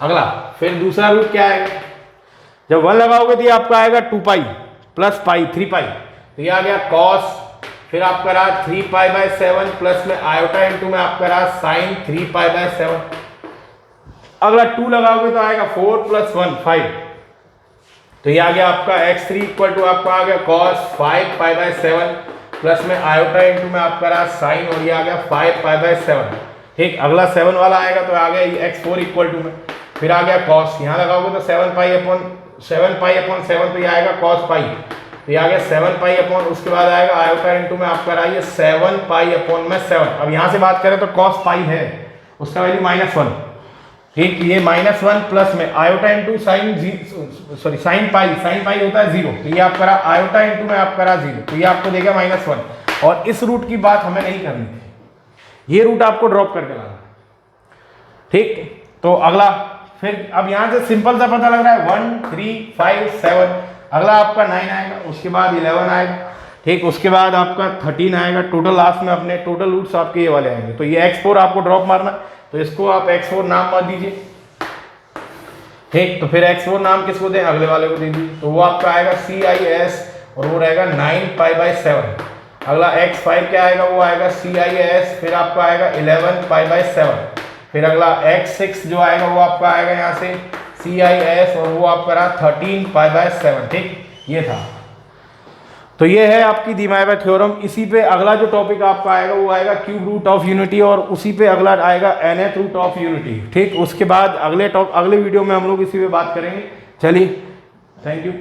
अगला, फिर दूसरा रूट क्या आएगा, जब 1 लगाओगे तो ये आपका आएगा 2π प्लस पाई 3π, तो ये आ गया cos, फिर आपका रहा 3π/7, प्लस में आयोटा इंटू में आपका रहा साइन 3π/7। अगला 2 लगाओगे तो आएगा 4 + 1 5, तो ये आ गया आपका x3 इक्वल टू आपका आ गया cos 5π/7, प्लस में आयोटा इंटू में आपका रहा साइन, और ये आ गया 5π/7। ठीक, अगला 7 वाला आएगा तो आ गया x4 इक्वल टू में, फिर आ गया cos, यहाँ लगाओगे तो 7π/7, तो ये आएगा cos पाई, तो ये आ गया 7π/, उसके बाद आएगा आयोटा इंटू में आपका रहा ये 7π/7। अब यहाँ से बात करें तो cos पाई है, उसका वैल्यू -1। ठीक, ये -1 प्लस में आयोटा इंटू साइन पाई होता है 0, तो ये आपका रहा आयोटा इंटू में आपका रहा 0, तो ये आपको देगा -1। और इस रूट की बात हमें नहीं करनी थी, ये रूट आपको ड्रॉप करके लाना। ठीक, तो अगला, फिर अब यहाँ से सिंपल सा पता लग रहा है 1 3 5 7, अगला आपका 9 आएगा, उसके बाद 11 आएगा। ठीक, उसके बाद आपका 13 आएगा। टोटल लास्ट में अपने टोटल रूट्स आपके ये वाले आएंगे। तो ये x4 आपको ड्रॉप मारना, तो इसको आप x4 नाम मत दीजिए। ठीक, तो फिर x4 नाम किसको दें, अगले वाले को दे दीजिए, तो वो आपका आएगा CIS, और वो रहेगा 9π/7। अगला x5 क्या आएगा, वो आएगा CIS, फिर आपका आएगा 11π/7। फिर अगला x6 जो आएगा वो आपका आएगा यहाँ से CIS, और वो आपका रहा 13π/7। ठीक, ये था। तो ये है आपकी दिमाइवा थ्योरम। इसी पे अगला जो टॉपिक आपका आएगा वो आएगा क्यूब रूट ऑफ यूनिटी, और उसी पे अगला आएगा nth रूट ऑफ यूनिटी। ठीक, उसके बाद अगले वीडियो में हम लोग इसी पे बात करेंगे। चलिए, थैंक यू।